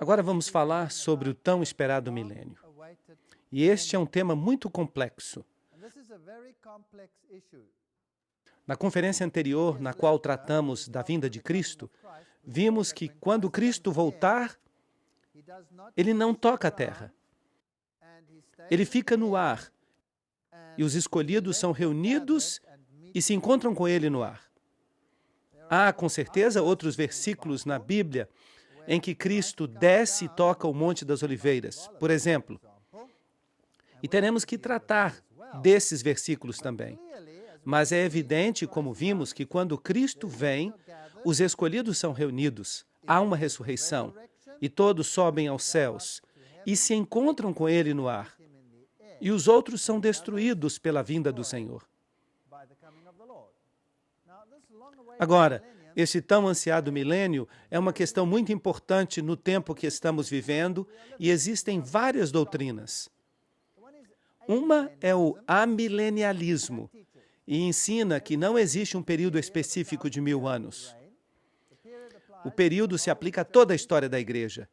Agora vamos falar sobre o tão esperado milênio. E este é um tema muito complexo. Na conferência anterior, na qual tratamos da vinda de Cristo, vimos que quando Cristo voltar, ele não toca a terra. Ele fica no ar. E os escolhidos são reunidos e se encontram com ele no ar. Há, com certeza, outros versículos na Bíblia em que Cristo desce e toca o Monte das Oliveiras, por exemplo. E teremos que tratar desses versículos também. Mas é evidente, como vimos, que quando Cristo vem, os escolhidos são reunidos, há uma ressurreição, e todos sobem aos céus e se encontram com ele no ar. E os outros são destruídos pela vinda do Senhor. Agora, este tão ansiado milênio é uma questão muito importante no tempo que estamos vivendo e existem várias doutrinas. Uma é o amilenialismo e ensina que não existe um período específico de 1000 anos. O período se aplica a toda a história da Igreja.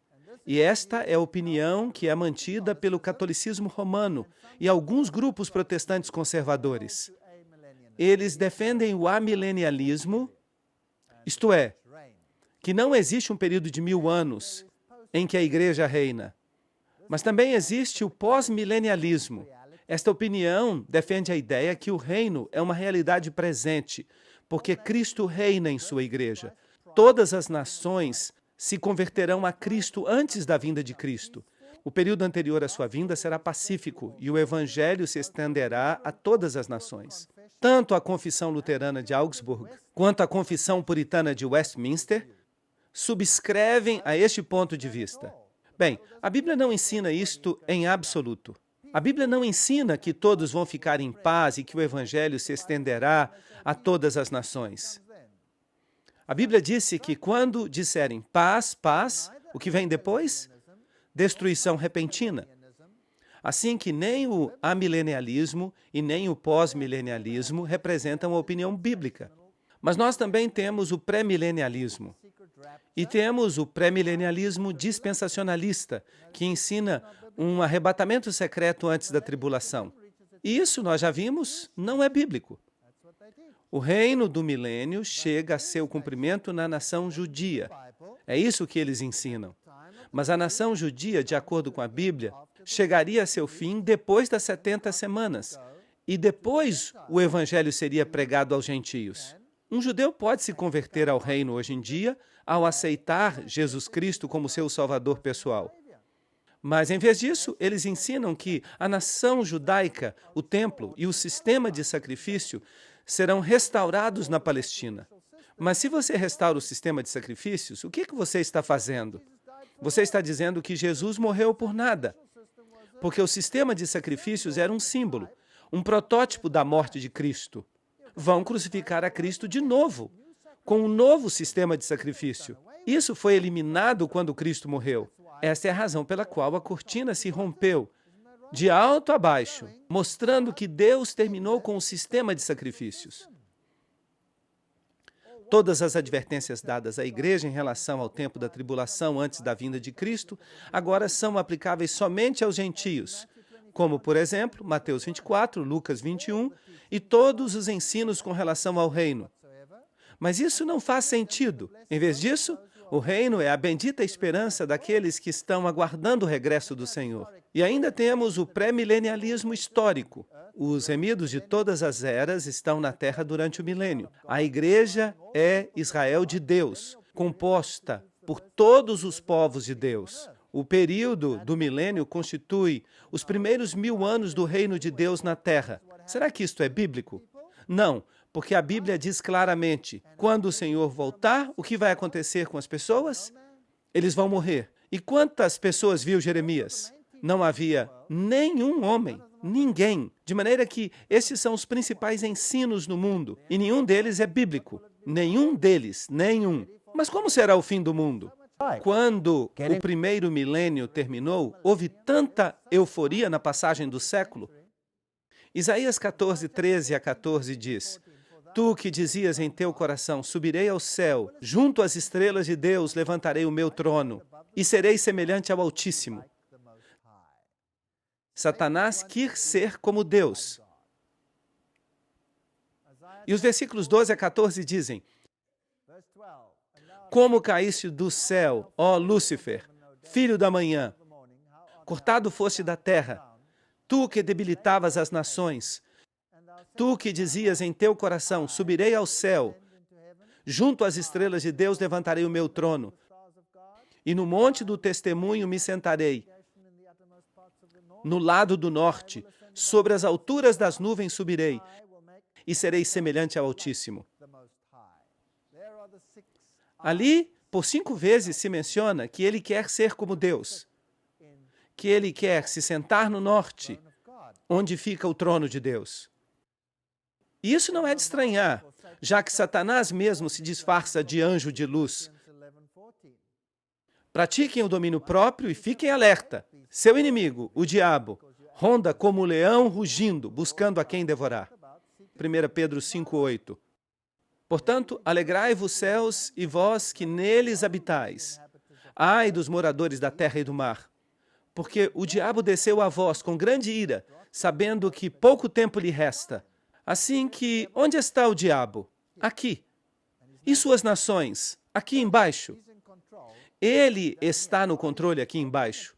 E esta é a opinião que é mantida pelo catolicismo romano e alguns grupos protestantes conservadores. Eles defendem o amilenialismo, isto é, que não existe um período de 1000 anos em que a Igreja reina. Mas também existe o pós-milenialismo. Esta opinião defende a ideia que o reino é uma realidade presente, porque Cristo reina em sua Igreja. Todas as nações se converterão a Cristo antes da vinda de Cristo. O período anterior à sua vinda será pacífico e o Evangelho se estenderá a todas as nações. Tanto a Confissão Luterana de Augsburg quanto a Confissão Puritana de Westminster subscrevem a este ponto de vista. Bem, a Bíblia não ensina isto em absoluto. A Bíblia não ensina que todos vão ficar em paz e que o Evangelho se estenderá a todas as nações. A Bíblia disse que quando disserem paz, paz, o que vem depois? Destruição repentina. Assim que nem o amilenialismo e nem o pós-milenialismo representam a opinião bíblica. Mas nós também temos o pré-milenialismo. E temos o pré-milenialismo dispensacionalista, que ensina um arrebatamento secreto antes da tribulação. E isso, nós já vimos, não é bíblico. O reino do milênio chega a seu cumprimento na nação judia. É isso que eles ensinam. Mas a nação judia, de acordo com a Bíblia, chegaria a seu fim depois das 70 semanas. E depois o evangelho seria pregado aos gentios. Um judeu pode se converter ao reino hoje em dia ao aceitar Jesus Cristo como seu salvador pessoal. Mas, em vez disso, eles ensinam que a nação judaica, o templo e o sistema de sacrifício serão restaurados na Palestina. Mas se você restaura o sistema de sacrifícios, o que você está fazendo? Você está dizendo que Jesus morreu por nada, porque o sistema de sacrifícios era um símbolo, um protótipo da morte de Cristo. Vão crucificar a Cristo de novo, com um novo sistema de sacrifício. Isso foi eliminado quando Cristo morreu. Esta é a razão pela qual a cortina se rompeu, de alto a baixo, mostrando que Deus terminou com o sistema de sacrifícios. Todas as advertências dadas à igreja em relação ao tempo da tribulação antes da vinda de Cristo agora são aplicáveis somente aos gentios, como, por exemplo, Mateus 24, Lucas 21 e todos os ensinos com relação ao reino. Mas isso não faz sentido. Em vez disso, o reino é a bendita esperança daqueles que estão aguardando o regresso do Senhor. E ainda temos o pré-milenialismo histórico. Os remidos de todas as eras estão na terra durante o milênio. A igreja é Israel de Deus, composta por todos os povos de Deus. O período do milênio constitui os primeiros 1000 anos do reino de Deus na terra. Será que isto é bíblico? Não, porque a Bíblia diz claramente, quando o Senhor voltar, o que vai acontecer com as pessoas? Eles vão morrer. E quantas pessoas viu Jeremias? Não havia nenhum homem, ninguém. De maneira que esses são os principais ensinos no mundo. E nenhum deles é bíblico. Nenhum deles, nenhum. Mas como será o fim do mundo? Quando o primeiro milênio terminou, houve tanta euforia na passagem do século. Isaías 14, 13 a 14 diz, Tu que dizias em teu coração, subirei ao céu, junto às estrelas de Deus levantarei o meu trono, e serei semelhante ao Altíssimo. Satanás quis ser como Deus. E os versículos 12 a 14 dizem: Como caíste do céu, ó Lúcifer, filho da manhã, cortado foste da terra, tu que debilitavas as nações, tu que dizias em teu coração, subirei ao céu, junto às estrelas de Deus levantarei o meu trono, e no monte do testemunho me sentarei, no lado do norte, sobre as alturas das nuvens subirei, e serei semelhante ao Altíssimo. Ali, por 5 vezes, se menciona que ele quer ser como Deus, que ele quer se sentar no norte, onde fica o trono de Deus. E isso não é de estranhar, já que Satanás mesmo se disfarça de anjo de luz. Pratiquem o domínio próprio e fiquem alerta. Seu inimigo, o diabo, ronda como um leão rugindo, buscando a quem devorar. 1 Pedro 5:8. Portanto, alegrai-vos céus e vós que neles habitais. Ai dos moradores da terra e do mar, porque o diabo desceu a vós com grande ira, sabendo que pouco tempo lhe resta. Assim que, onde está o diabo? Aqui. E suas nações? Aqui embaixo. Ele está no controle aqui embaixo.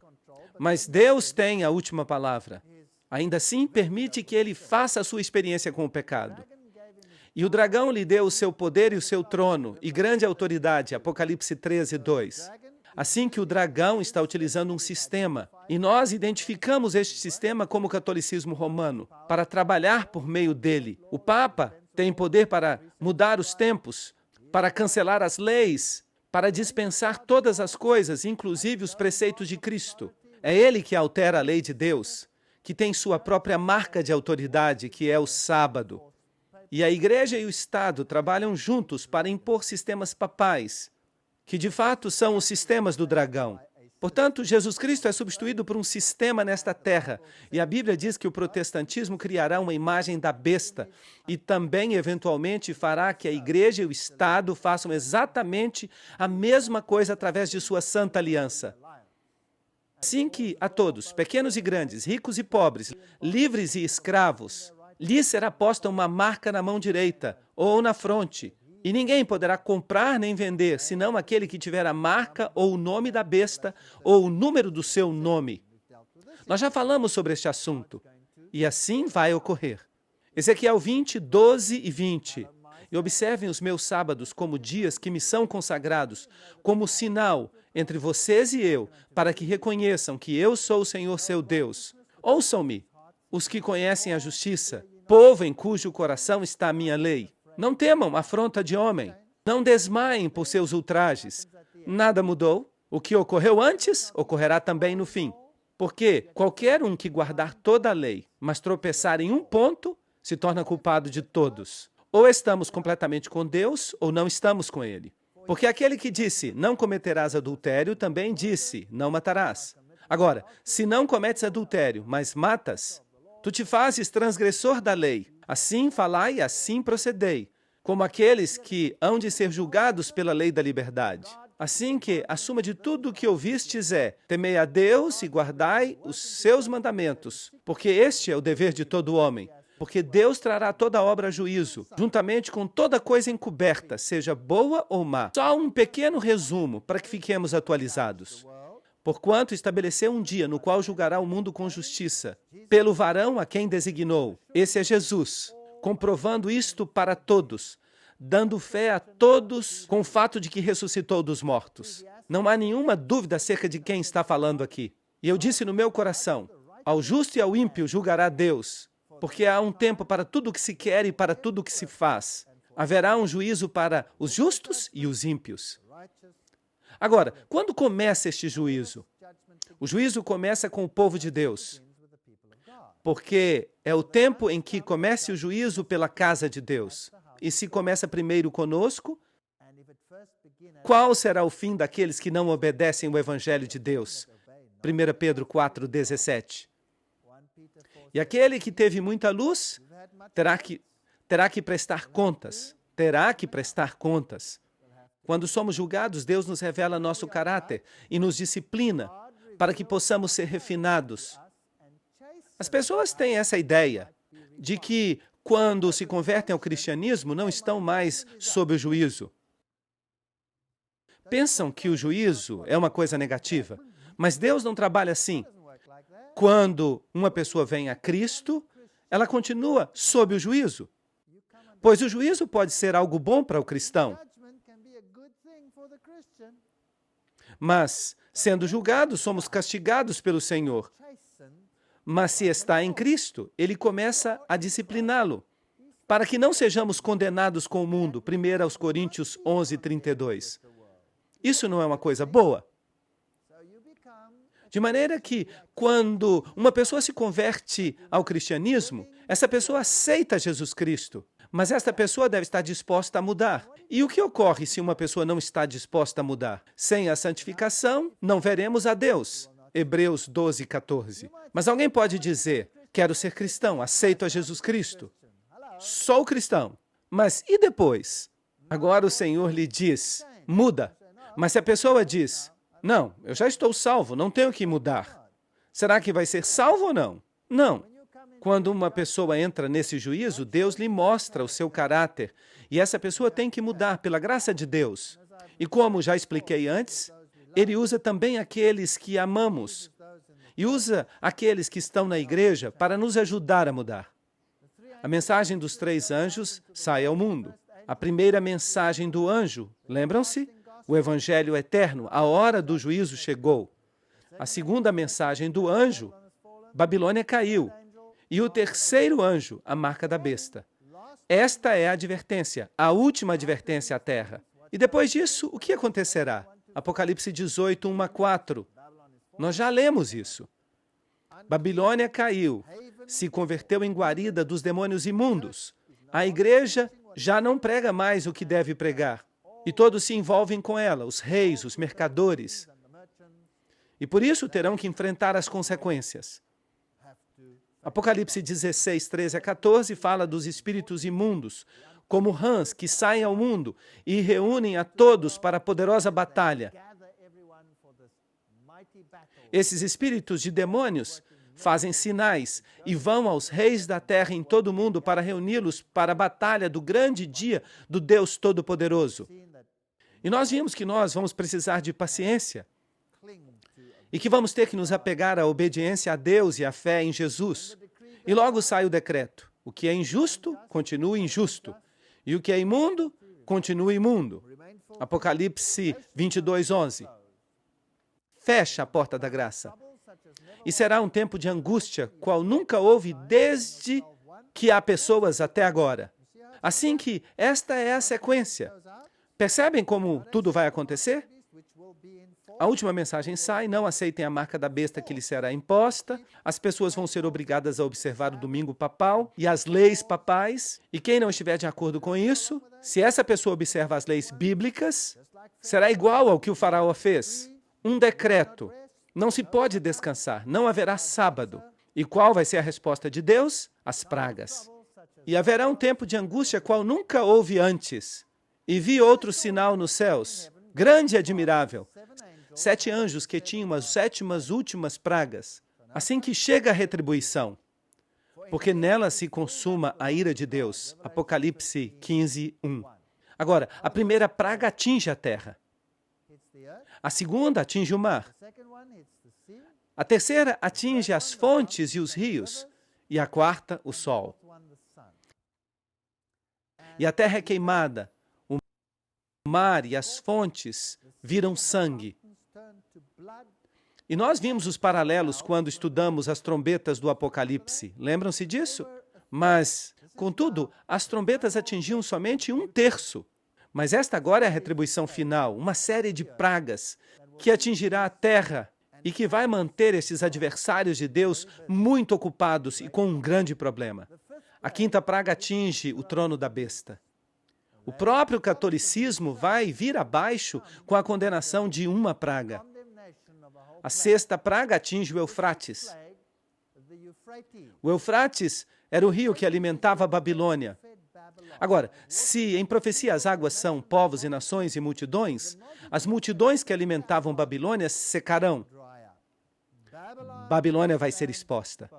Mas Deus tem a última palavra. Ainda assim, permite que ele faça a sua experiência com o pecado. E o dragão lhe deu o seu poder e o seu trono, e grande autoridade, Apocalipse 13:2. Assim que o dragão está utilizando um sistema, e nós identificamos este sistema como o catolicismo romano, para trabalhar por meio dele. O Papa tem poder para mudar os tempos, para cancelar as leis, para dispensar todas as coisas, inclusive os preceitos de Cristo. É ele que altera a lei de Deus, que tem sua própria marca de autoridade, que é o sábado. E a Igreja e o Estado trabalham juntos para impor sistemas papais, que de fato são os sistemas do dragão. Portanto, Jesus Cristo é substituído por um sistema nesta terra, e a Bíblia diz que o protestantismo criará uma imagem da besta e também, eventualmente, fará que a Igreja e o Estado façam exatamente a mesma coisa através de sua santa aliança. Assim que a todos, pequenos e grandes, ricos e pobres, livres e escravos, lhes será posta uma marca na mão direita ou na fronte, e ninguém poderá comprar nem vender, senão aquele que tiver a marca ou o nome da besta ou o número do seu nome. Nós já falamos sobre este assunto, e assim vai ocorrer. Ezequiel 20, 12 e 20. E observem os meus sábados como dias que me são consagrados, como sinal entre vocês e eu, para que reconheçam que eu sou o Senhor seu Deus. Ouçam-me, os que conhecem a justiça, povo em cujo coração está a minha lei. Não temam afronta de homem. Não desmaiem por seus ultrajes. Nada mudou. O que ocorreu antes, ocorrerá também no fim. Porque qualquer um que guardar toda a lei, mas tropeçar em um ponto, se torna culpado de todos. Ou estamos completamente com Deus, ou não estamos com Ele. Porque aquele que disse, não cometerás adultério, também disse, não matarás. Agora, se não cometes adultério, mas matas, tu te fazes transgressor da lei. Assim falai e assim procedei, como aqueles que hão de ser julgados pela lei da liberdade. Assim que a suma de tudo o que ouvistes é, temei a Deus e guardai os seus mandamentos, porque este é o dever de todo homem. Porque Deus trará toda obra a juízo, juntamente com toda coisa encoberta, seja boa ou má. Só um pequeno resumo para que fiquemos atualizados. Porquanto estabeleceu um dia no qual julgará o mundo com justiça, pelo varão a quem designou. Esse é Jesus, comprovando isto para todos, dando fé a todos com o fato de que ressuscitou dos mortos. Não há nenhuma dúvida acerca de quem está falando aqui. E eu disse no meu coração, ao justo e ao ímpio julgará Deus, porque há um tempo para tudo o que se quer e para tudo o que se faz. Haverá um juízo para os justos e os ímpios. Agora, quando começa este juízo? O juízo começa com o povo de Deus, porque é o tempo em que começa o juízo pela casa de Deus. E se começa primeiro conosco, qual será o fim daqueles que não obedecem o Evangelho de Deus? 1 Pedro 4, 17. E aquele que teve muita luz, terá que prestar contas. Terá que prestar contas. Quando somos julgados, Deus nos revela nosso caráter e nos disciplina para que possamos ser refinados. As pessoas têm essa ideia de que, quando se convertem ao cristianismo, não estão mais sob o juízo. Pensam que o juízo é uma coisa negativa, mas Deus não trabalha assim. Quando uma pessoa vem a Cristo, ela continua sob o juízo, pois o juízo pode ser algo bom para o cristão. Mas, sendo julgados, somos castigados pelo Senhor. Mas se está em Cristo, Ele começa a discipliná-lo, para que não sejamos condenados com o mundo. 1 Coríntios 11:32. Isso não é uma coisa boa? De maneira que, quando uma pessoa se converte ao cristianismo, essa pessoa aceita Jesus Cristo, mas esta pessoa deve estar disposta a mudar. E o que ocorre se uma pessoa não está disposta a mudar? Sem a santificação, não veremos a Deus. Hebreus 12:14. Mas alguém pode dizer, quero ser cristão, aceito a Jesus Cristo. Sou cristão. Mas e depois? Agora o Senhor lhe diz, muda. Mas se a pessoa diz, não, eu já estou salvo, não tenho que mudar. Será que vai ser salvo ou não? Não. Quando uma pessoa entra nesse juízo, Deus lhe mostra o seu caráter. E essa pessoa tem que mudar pela graça de Deus. E como já expliquei antes, Ele usa também aqueles que amamos. E usa aqueles que estão na igreja para nos ajudar a mudar. A mensagem dos 3 anjos sai ao mundo. A primeira mensagem do anjo, lembram-se? O Evangelho eterno, a hora do juízo chegou. A segunda mensagem do anjo, Babilônia caiu. E o terceiro anjo, a marca da besta. Esta é a advertência, a última advertência à terra. E depois disso, o que acontecerá? Apocalipse 18, 1 a 4. Nós já lemos isso. Babilônia caiu, se converteu em guarida dos demônios imundos. A igreja já não prega mais o que deve pregar. E todos se envolvem com ela, os reis, os mercadores. E por isso terão que enfrentar as consequências. Apocalipse 16, 13 a 14 fala dos espíritos imundos, como rãs que saem ao mundo e reúnem a todos para a poderosa batalha. Esses espíritos de demônios fazem sinais e vão aos reis da terra em todo o mundo para reuni-los para a batalha do grande dia do Deus Todo-Poderoso. E nós vimos que nós vamos precisar de paciência e que vamos ter que nos apegar à obediência a Deus e à fé em Jesus. E logo sai o decreto. O que é injusto, continua injusto. E o que é imundo, continua imundo. Apocalipse 22, 11. Fecha a porta da graça. E será um tempo de angústia, qual nunca houve desde que há pessoas até agora. Assim que esta é a sequência. Percebem como tudo vai acontecer? A última mensagem sai, não aceitem a marca da besta que lhes será imposta, as pessoas vão ser obrigadas a observar o domingo papal e as leis papais, e quem não estiver de acordo com isso, se essa pessoa observa as leis bíblicas, será igual ao que o faraó fez. Um decreto. Não se pode descansar, não haverá sábado. E qual vai ser a resposta de Deus? As pragas. E haverá um tempo de angústia qual nunca houve antes. E vi outro sinal nos céus, grande e admirável. 7 anjos que tinham as 7ª últimas pragas. Assim que chega a retribuição, porque nela se consuma a ira de Deus. Apocalipse 15, 1. Agora, a primeira praga atinge a terra. A segunda atinge o mar. A terceira atinge as fontes e os rios. E a quarta, o sol. E a terra é queimada. O mar e as fontes viram sangue. E nós vimos os paralelos quando estudamos as trombetas do Apocalipse. Lembram-se disso? Mas, contudo, as trombetas atingiam somente 1/3. Mas esta agora é a retribuição final, uma série de pragas que atingirá a terra e que vai manter esses adversários de Deus muito ocupados e com um grande problema. A 5ª praga atinge o trono da besta. O próprio catolicismo vai vir abaixo com a condenação de uma praga. A 6ª praga atinge o Eufrates. O Eufrates era o rio que alimentava a Babilônia. Agora, se em profecia as águas são povos e nações e multidões, as multidões que alimentavam Babilônia secarão. Babilônia vai ser exposta.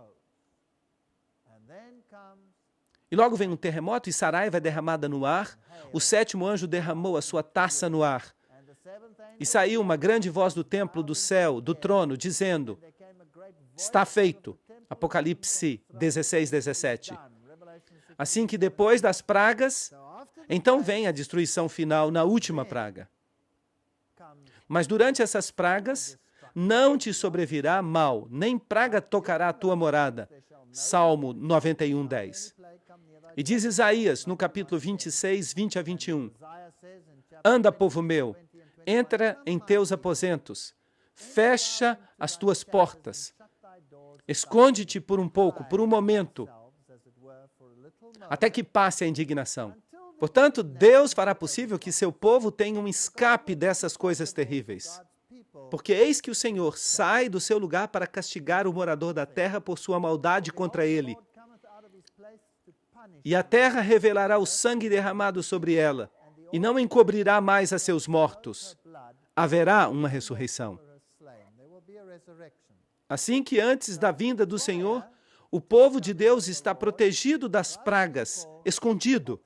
E logo vem um terremoto e Saraiva é derramada no ar. O sétimo anjo derramou a sua taça no ar. E saiu uma grande voz do templo, do céu, do trono, dizendo: está feito. Apocalipse 16, 17. Assim que depois das pragas, então vem a destruição final na última praga. Mas durante essas pragas, não te sobrevirá mal, nem praga tocará a tua morada. Salmo 91, 10. E diz Isaías, no capítulo 26, 20 a 21. Anda, povo meu, entra em teus aposentos, fecha as tuas portas, esconde-te por um pouco, por um momento, até que passe a indignação. Portanto, Deus fará possível que seu povo tenha um escape dessas coisas terríveis. Porque eis que o Senhor sai do seu lugar para castigar o morador da terra por sua maldade contra ele. E a terra revelará o sangue derramado sobre ela, e não encobrirá mais a seus mortos. Haverá uma ressurreição. Assim que antes da vinda do Senhor, o povo de Deus está protegido das pragas, escondido.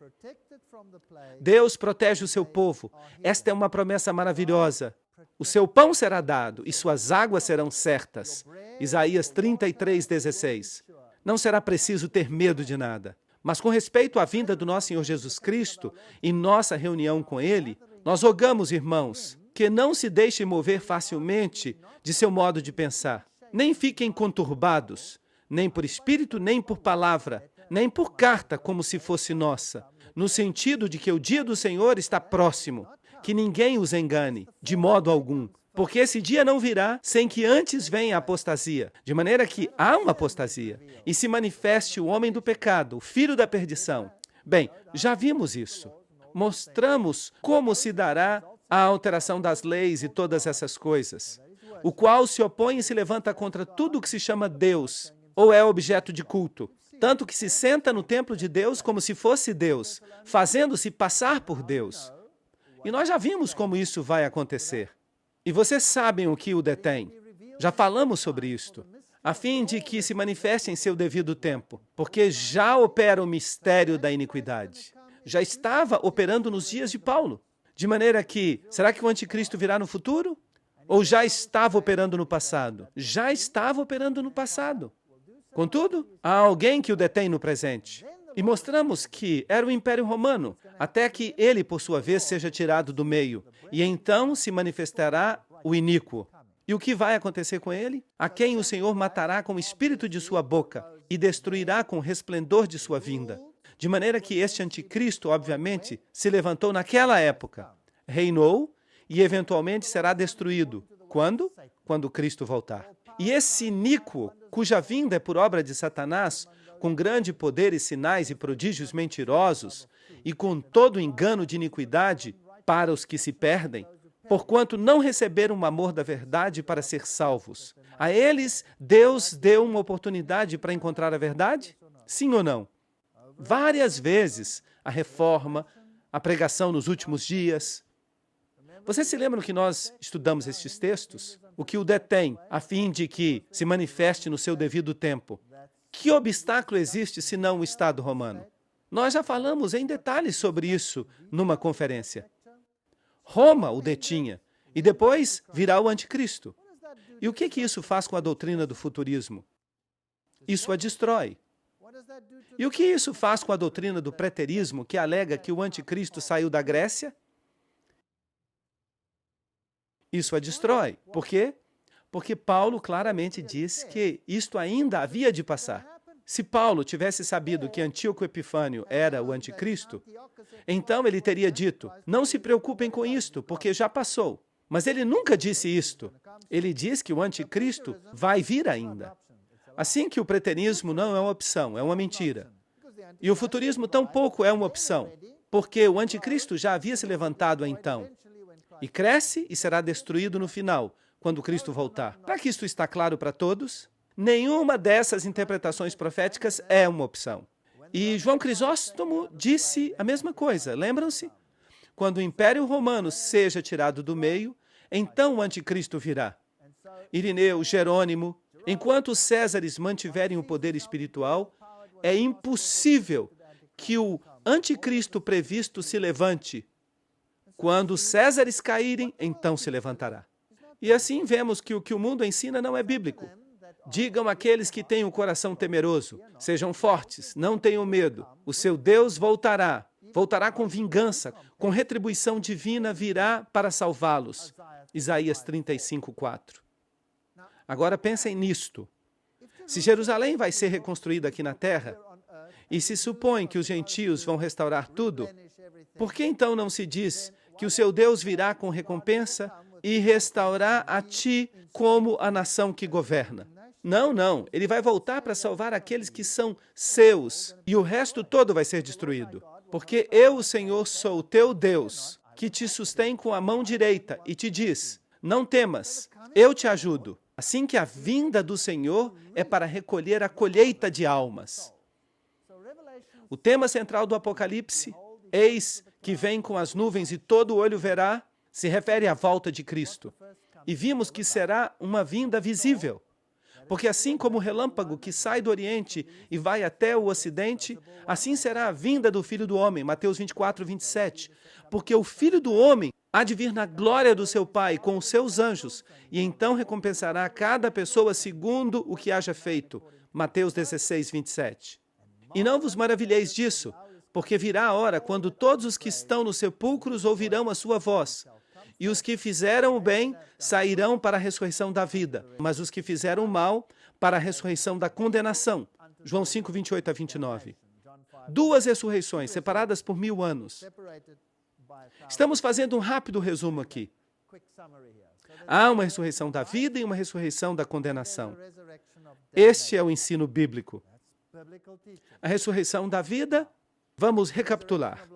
Deus protege o seu povo. Esta é uma promessa maravilhosa. O seu pão será dado e suas águas serão certas. Isaías 33, 16. Não será preciso ter medo de nada. Mas com respeito à vinda do nosso Senhor Jesus Cristo e nossa reunião com Ele, nós rogamos, irmãos, que não se deixem mover facilmente de seu modo de pensar. Nem fiquem conturbados, nem por espírito, nem por palavra, nem por carta como se fosse nossa, no sentido de que o dia do Senhor está próximo, que ninguém os engane, de modo algum, porque esse dia não virá sem que antes venha a apostasia, de maneira que há uma apostasia, e se manifeste o homem do pecado, o filho da perdição. Bem, já vimos isso. Mostramos como se dará a alteração das leis e todas essas coisas, o qual se opõe e se levanta contra tudo o que se chama Deus, ou é objeto de culto, tanto que se senta no templo de Deus como se fosse Deus, fazendo-se passar por Deus. E nós já vimos como isso vai acontecer. E vocês sabem o que o detém. Já falamos sobre isto, a fim de que se manifeste em seu devido tempo, porque já opera o mistério da iniquidade. Já estava operando nos dias de Paulo. De maneira que, será que o anticristo virá no futuro? Ou já estava operando no passado? Já estava operando no passado. Contudo, há alguém que o detém no presente. E mostramos que era o Império Romano, até que ele, por sua vez, seja tirado do meio. E então se manifestará o iníquo. E o que vai acontecer com ele? A quem o Senhor matará com o espírito de sua boca e destruirá com o resplendor de sua vinda. De maneira que este anticristo, obviamente, se levantou naquela época, reinou e eventualmente será destruído. Quando? Quando Cristo voltar. E esse iníquo, cuja vinda é por obra de Satanás, com grande poder e sinais e prodígios mentirosos, e com todo engano de iniquidade para os que se perdem, porquanto não receberam o amor da verdade para ser salvos. A eles, Deus deu uma oportunidade para encontrar a verdade? Sim ou não? Várias vezes, a reforma, a pregação nos últimos dias. Vocês se lembram que nós estudamos estes textos? O que o detém, a fim de que se manifeste no seu devido tempo. Que obstáculo existe senão o Estado romano? Nós já falamos em detalhes sobre isso numa conferência. Roma o detinha, e depois virá o anticristo. E o que isso faz com a doutrina do futurismo? Isso a destrói. E o que isso faz com a doutrina do preterismo, que alega que o anticristo saiu da Grécia? Isso a destrói. Por quê? Porque Paulo claramente diz que isto ainda havia de passar. Se Paulo tivesse sabido que Antíoco Epifânio era o anticristo, então ele teria dito, não se preocupem com isto, porque já passou. Mas ele nunca disse isto. Ele diz que o anticristo vai vir ainda. Assim que o preterismo não é uma opção, é uma mentira. E o futurismo tampouco é uma opção, porque o anticristo já havia se levantado então. E cresce e será destruído no final, quando Cristo voltar. Para que isto está claro para todos, nenhuma dessas interpretações proféticas é uma opção. E João Crisóstomo disse a mesma coisa, lembram-se? Quando o Império Romano seja tirado do meio, então o anticristo virá. Irineu, Jerônimo, enquanto os Césares mantiverem o poder espiritual, é impossível que o anticristo previsto se levante. Quando os Césares caírem, então se levantará. E assim vemos que o mundo ensina não é bíblico. Digam àqueles que têm o coração temeroso, sejam fortes, não tenham medo. O seu Deus voltará com vingança, com retribuição divina virá para salvá-los. Isaías 35:4. Agora pensem nisto. Se Jerusalém vai ser reconstruída aqui na terra, e se supõe que os gentios vão restaurar tudo, por que então não se diz que o seu Deus virá com recompensa e restaurar a ti como a nação que governa? Não, não. Ele vai voltar para salvar aqueles que são seus, e o resto todo vai ser destruído. Porque eu, o Senhor, sou o teu Deus, que te sustém com a mão direita e te diz, não temas, eu te ajudo. Assim que a vinda do Senhor é para recolher a colheita de almas. O tema central do Apocalipse, eis que vem com as nuvens e todo olho verá, se refere à volta de Cristo. E vimos que será uma vinda visível. Porque assim como o relâmpago que sai do Oriente e vai até o Ocidente, assim será a vinda do Filho do Homem, Mateus 24:27. Porque o Filho do Homem há de vir na glória do seu Pai com os seus anjos, e então recompensará cada pessoa segundo o que haja feito, Mateus 16:27. E não vos maravilheis disso, porque virá a hora quando todos os que estão nos sepulcros ouvirão a sua voz. E os que fizeram o bem sairão para a ressurreição da vida, mas os que fizeram o mal para a ressurreição da condenação. João 5:28-29. Duas ressurreições separadas por 1000 anos. Estamos fazendo um rápido resumo aqui. Há uma ressurreição da vida e uma ressurreição da condenação. Este é o ensino bíblico. A ressurreição da vida, vamos recapitular.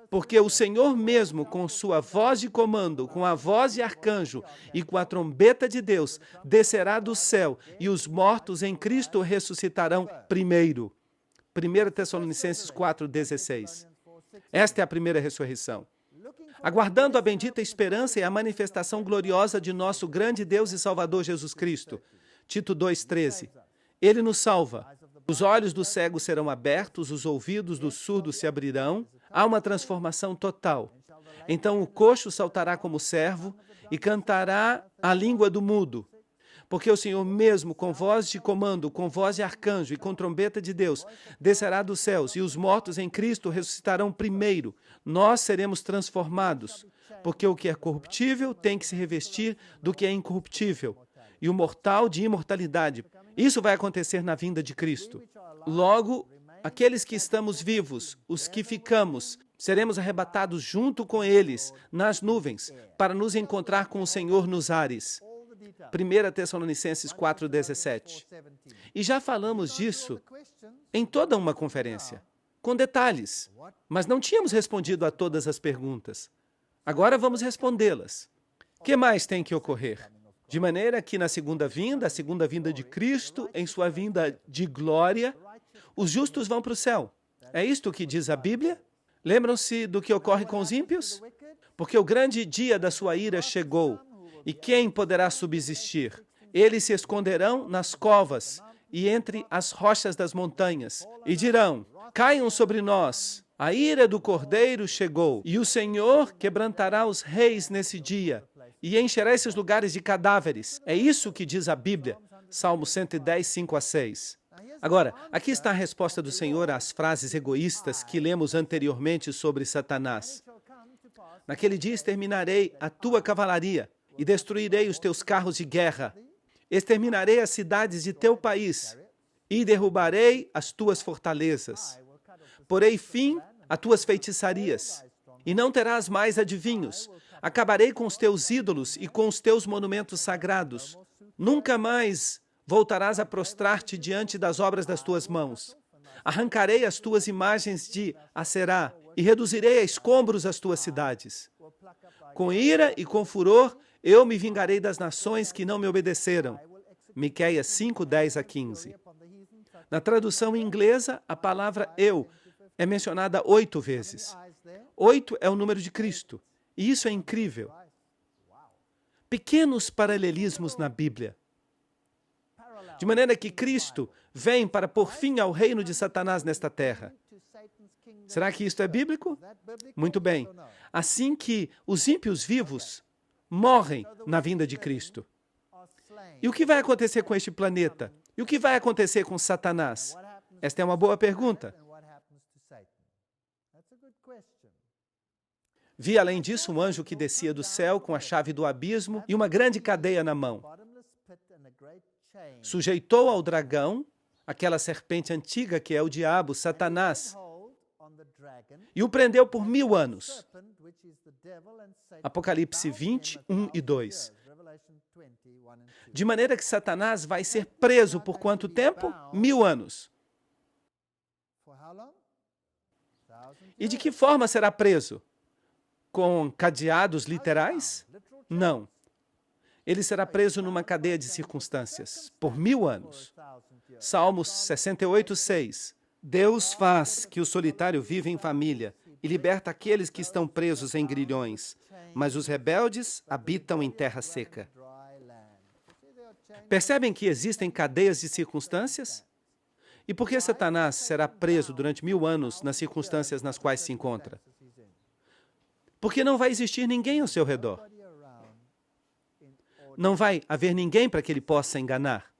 Porque o Senhor mesmo, com sua voz de comando, com a voz de arcanjo e com a trombeta de Deus, descerá do céu e os mortos em Cristo ressuscitarão primeiro. 1 Tessalonicenses 4:16. Esta é a primeira ressurreição. Aguardando a bendita esperança e a manifestação gloriosa de nosso grande Deus e Salvador Jesus Cristo. Tito 2:13. Ele nos salva. Os olhos dos cegos serão abertos, os ouvidos dos surdos se abrirão. Há uma transformação total. Então o coxo saltará como servo e cantará a língua do mudo. Porque o Senhor mesmo, com voz de comando, com voz de arcanjo e com trombeta de Deus, descerá dos céus, e os mortos em Cristo ressuscitarão primeiro. Nós seremos transformados, porque o que é corruptível tem que se revestir do que é incorruptível, e o mortal de imortalidade. Isso vai acontecer na vinda de Cristo. Logo, aqueles que estamos vivos, os que ficamos, seremos arrebatados junto com eles nas nuvens, para nos encontrar com o Senhor nos ares. 1 Tessalonicenses 4:17. E já falamos disso em toda uma conferência, com detalhes, mas não tínhamos respondido a todas as perguntas. Agora vamos respondê-las. O que mais tem que ocorrer? De maneira que na segunda vinda, a segunda vinda de Cristo, em sua vinda de glória, os justos vão para o céu. É isto que diz a Bíblia? Lembram-se do que ocorre com os ímpios? Porque o grande dia da sua ira chegou. E quem poderá subsistir? Eles se esconderão nas covas e entre as rochas das montanhas. E dirão, caiam sobre nós. A ira do Cordeiro chegou. E o Senhor quebrantará os reis nesse dia. E encherá esses lugares de cadáveres. É isso que diz a Bíblia. Salmo 110, 5-6. Agora, aqui está a resposta do Senhor às frases egoístas que lemos anteriormente sobre Satanás. Naquele dia exterminarei a tua cavalaria e destruirei os teus carros de guerra. Exterminarei as cidades de teu país e derrubarei as tuas fortalezas. Porei fim a tuas feitiçarias e não terás mais adivinhos. Acabarei com os teus ídolos e com os teus monumentos sagrados. Nunca mais voltarás a prostrar-te diante das obras das tuas mãos. Arrancarei as tuas imagens de Aserá e reduzirei a escombros as tuas cidades. Com ira e com furor, eu me vingarei das nações que não me obedeceram. Miqueias 5:10-15. Na tradução inglesa, a palavra eu é mencionada 8 vezes. 8 é o número de Cristo. E isso é incrível. Pequenos paralelismos na Bíblia. De maneira que Cristo vem para pôr fim ao reino de Satanás nesta terra. Será que isto é bíblico? Muito bem. Assim que os ímpios vivos morrem na vinda de Cristo. E o que vai acontecer com este planeta? E o que vai acontecer com Satanás? Esta é uma boa pergunta. Vi, além disso, um anjo que descia do céu com a chave do abismo e uma grande cadeia na mão. Sujeitou ao dragão, aquela serpente antiga que é o diabo, Satanás, e o prendeu por 1000 anos. Apocalipse 20, 1 e 2. De maneira que Satanás vai ser preso por quanto tempo? 1000 anos. E de que forma será preso? Com cadeados literais? Não. Ele será preso numa cadeia de circunstâncias, por 1000 anos. Salmos 68, 6. Deus faz que o solitário viva em família e liberta aqueles que estão presos em grilhões, mas os rebeldes habitam em terra seca. Percebem que existem cadeias de circunstâncias? E por que Satanás será preso durante 1000 anos nas circunstâncias nas quais se encontra? Porque não vai existir ninguém ao seu redor. Não vai haver ninguém para que ele possa enganar.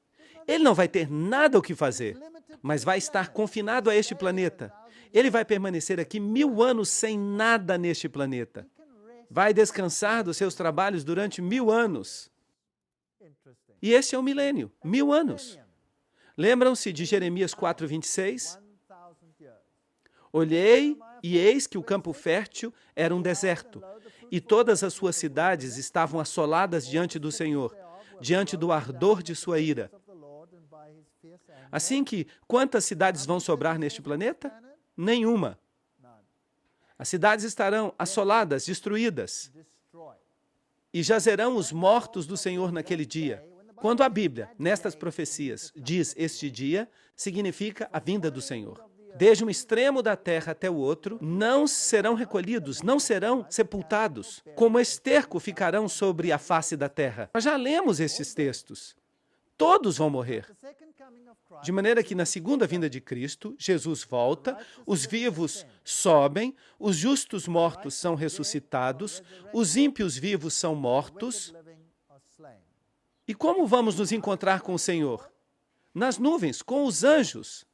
Ele não vai ter nada o que fazer, mas vai estar confinado a este planeta. Ele vai permanecer aqui 1000 anos sem nada neste planeta. Vai descansar dos seus trabalhos durante 1000 anos. E este é o milênio, 1000 anos. Lembram-se de Jeremias 4:26? Olhei e eis que o campo fértil era um deserto, e todas as suas cidades estavam assoladas diante do Senhor, diante do ardor de sua ira. Assim que, quantas cidades vão sobrar neste planeta? Nenhuma. As cidades estarão assoladas, destruídas, e jazerão os mortos do Senhor naquele dia. Quando a Bíblia, nestas profecias, diz este dia, significa a vinda do Senhor. Desde um extremo da terra até o outro, não serão recolhidos, não serão sepultados. Como esterco ficarão sobre a face da terra. Nós já lemos estes textos. Todos vão morrer. De maneira que na segunda vinda de Cristo, Jesus volta, os vivos sobem, os justos mortos são ressuscitados, os ímpios vivos são mortos. E como vamos nos encontrar com o Senhor? Nas nuvens, com os anjos.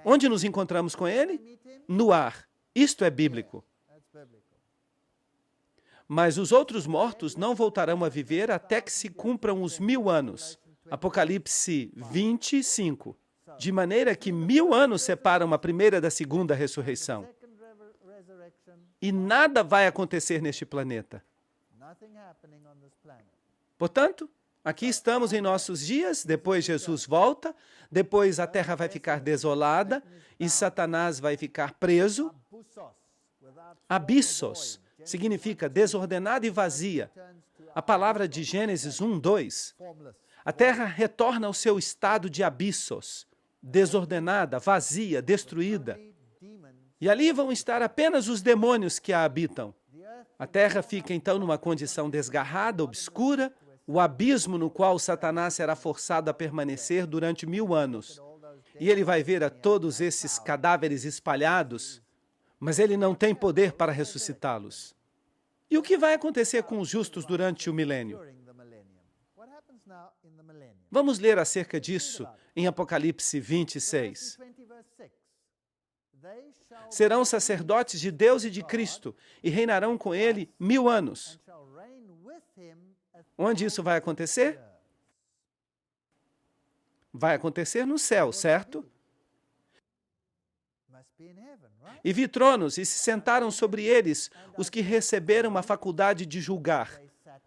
Onde nos encontramos com Ele? No ar. Isto é bíblico. Mas os outros mortos não voltarão a viver até que se cumpram os 1000 anos. Apocalipse 25. De maneira que 1000 anos separam a primeira da segunda ressurreição. E nada vai acontecer neste planeta. Portanto, aqui estamos em nossos dias, depois Jesus volta, depois a terra vai ficar desolada e Satanás vai ficar preso. Abissos significa desordenada e vazia. A palavra de Gênesis 1:2. A terra retorna ao seu estado de abissos, desordenada, vazia, destruída. E ali vão estar apenas os demônios que a habitam. A terra fica então numa condição desgarrada, obscura, o abismo no qual Satanás será forçado a permanecer durante 1000 anos. E ele vai ver a todos esses cadáveres espalhados, mas ele não tem poder para ressuscitá-los. E o que vai acontecer com os justos durante o milênio? Vamos ler acerca disso em Apocalipse 26. Serão sacerdotes de Deus e de Cristo e reinarão com ele 1000 anos. Onde isso vai acontecer? Vai acontecer no céu, certo? E vi tronos e se sentaram sobre eles os que receberam a faculdade de julgar.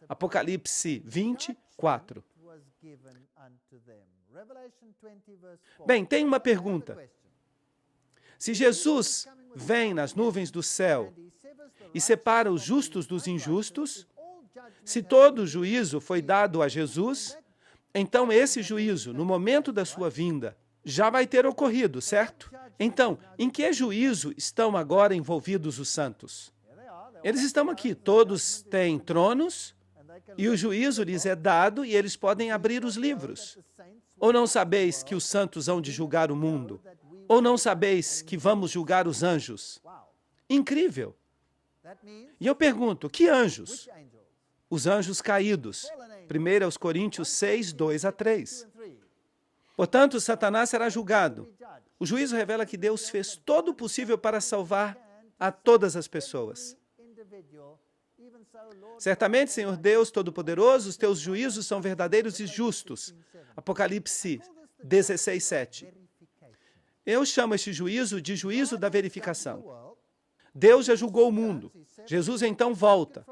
Apocalipse 24. Bem, tem uma pergunta. Se Jesus vem nas nuvens do céu e separa os justos dos injustos, se todo o juízo foi dado a Jesus, então esse juízo, no momento da sua vinda, já vai ter ocorrido, certo? Então, em que juízo estão agora envolvidos os santos? Eles estão aqui, todos têm tronos, e o juízo lhes é dado e eles podem abrir os livros. Ou não sabeis que os santos hão de julgar o mundo? Ou não sabeis que vamos julgar os anjos? Incrível! E eu pergunto, que anjos? Os anjos caídos. 1 Coríntios 6, 2 a 3. Portanto, Satanás será julgado. O juízo revela que Deus fez todo o possível para salvar a todas as pessoas. Certamente, Senhor Deus Todo-Poderoso, os teus juízos são verdadeiros e justos. Apocalipse 16, 7. Eu chamo este juízo de juízo da verificação. Deus já julgou o mundo. Jesus então volta.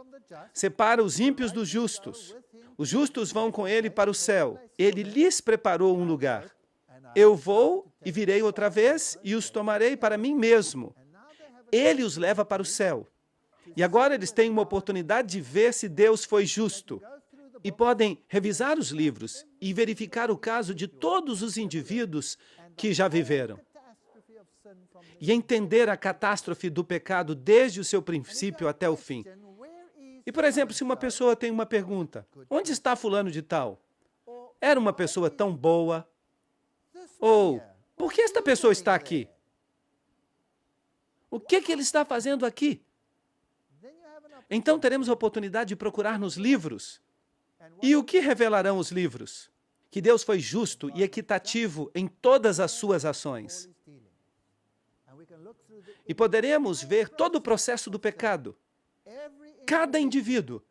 Separa os ímpios dos justos. Os justos vão com ele para o céu. Ele lhes preparou um lugar. Eu vou e virei outra vez e os tomarei para mim mesmo. Ele os leva para o céu. E agora eles têm uma oportunidade de ver se Deus foi justo. E podem revisar os livros e verificar o caso de todos os indivíduos que já viveram. E entender a catástrofe do pecado desde o seu princípio até o fim. E, por exemplo, se uma pessoa tem uma pergunta, onde está fulano de tal? Era uma pessoa tão boa? Ou, por que esta pessoa está aqui? O que ele está fazendo aqui? Então teremos a oportunidade de procurar nos livros. E o que revelarão os livros? Que Deus foi justo e equitativo em todas as suas ações. E poderemos ver todo o processo do pecado. Cada indivíduo.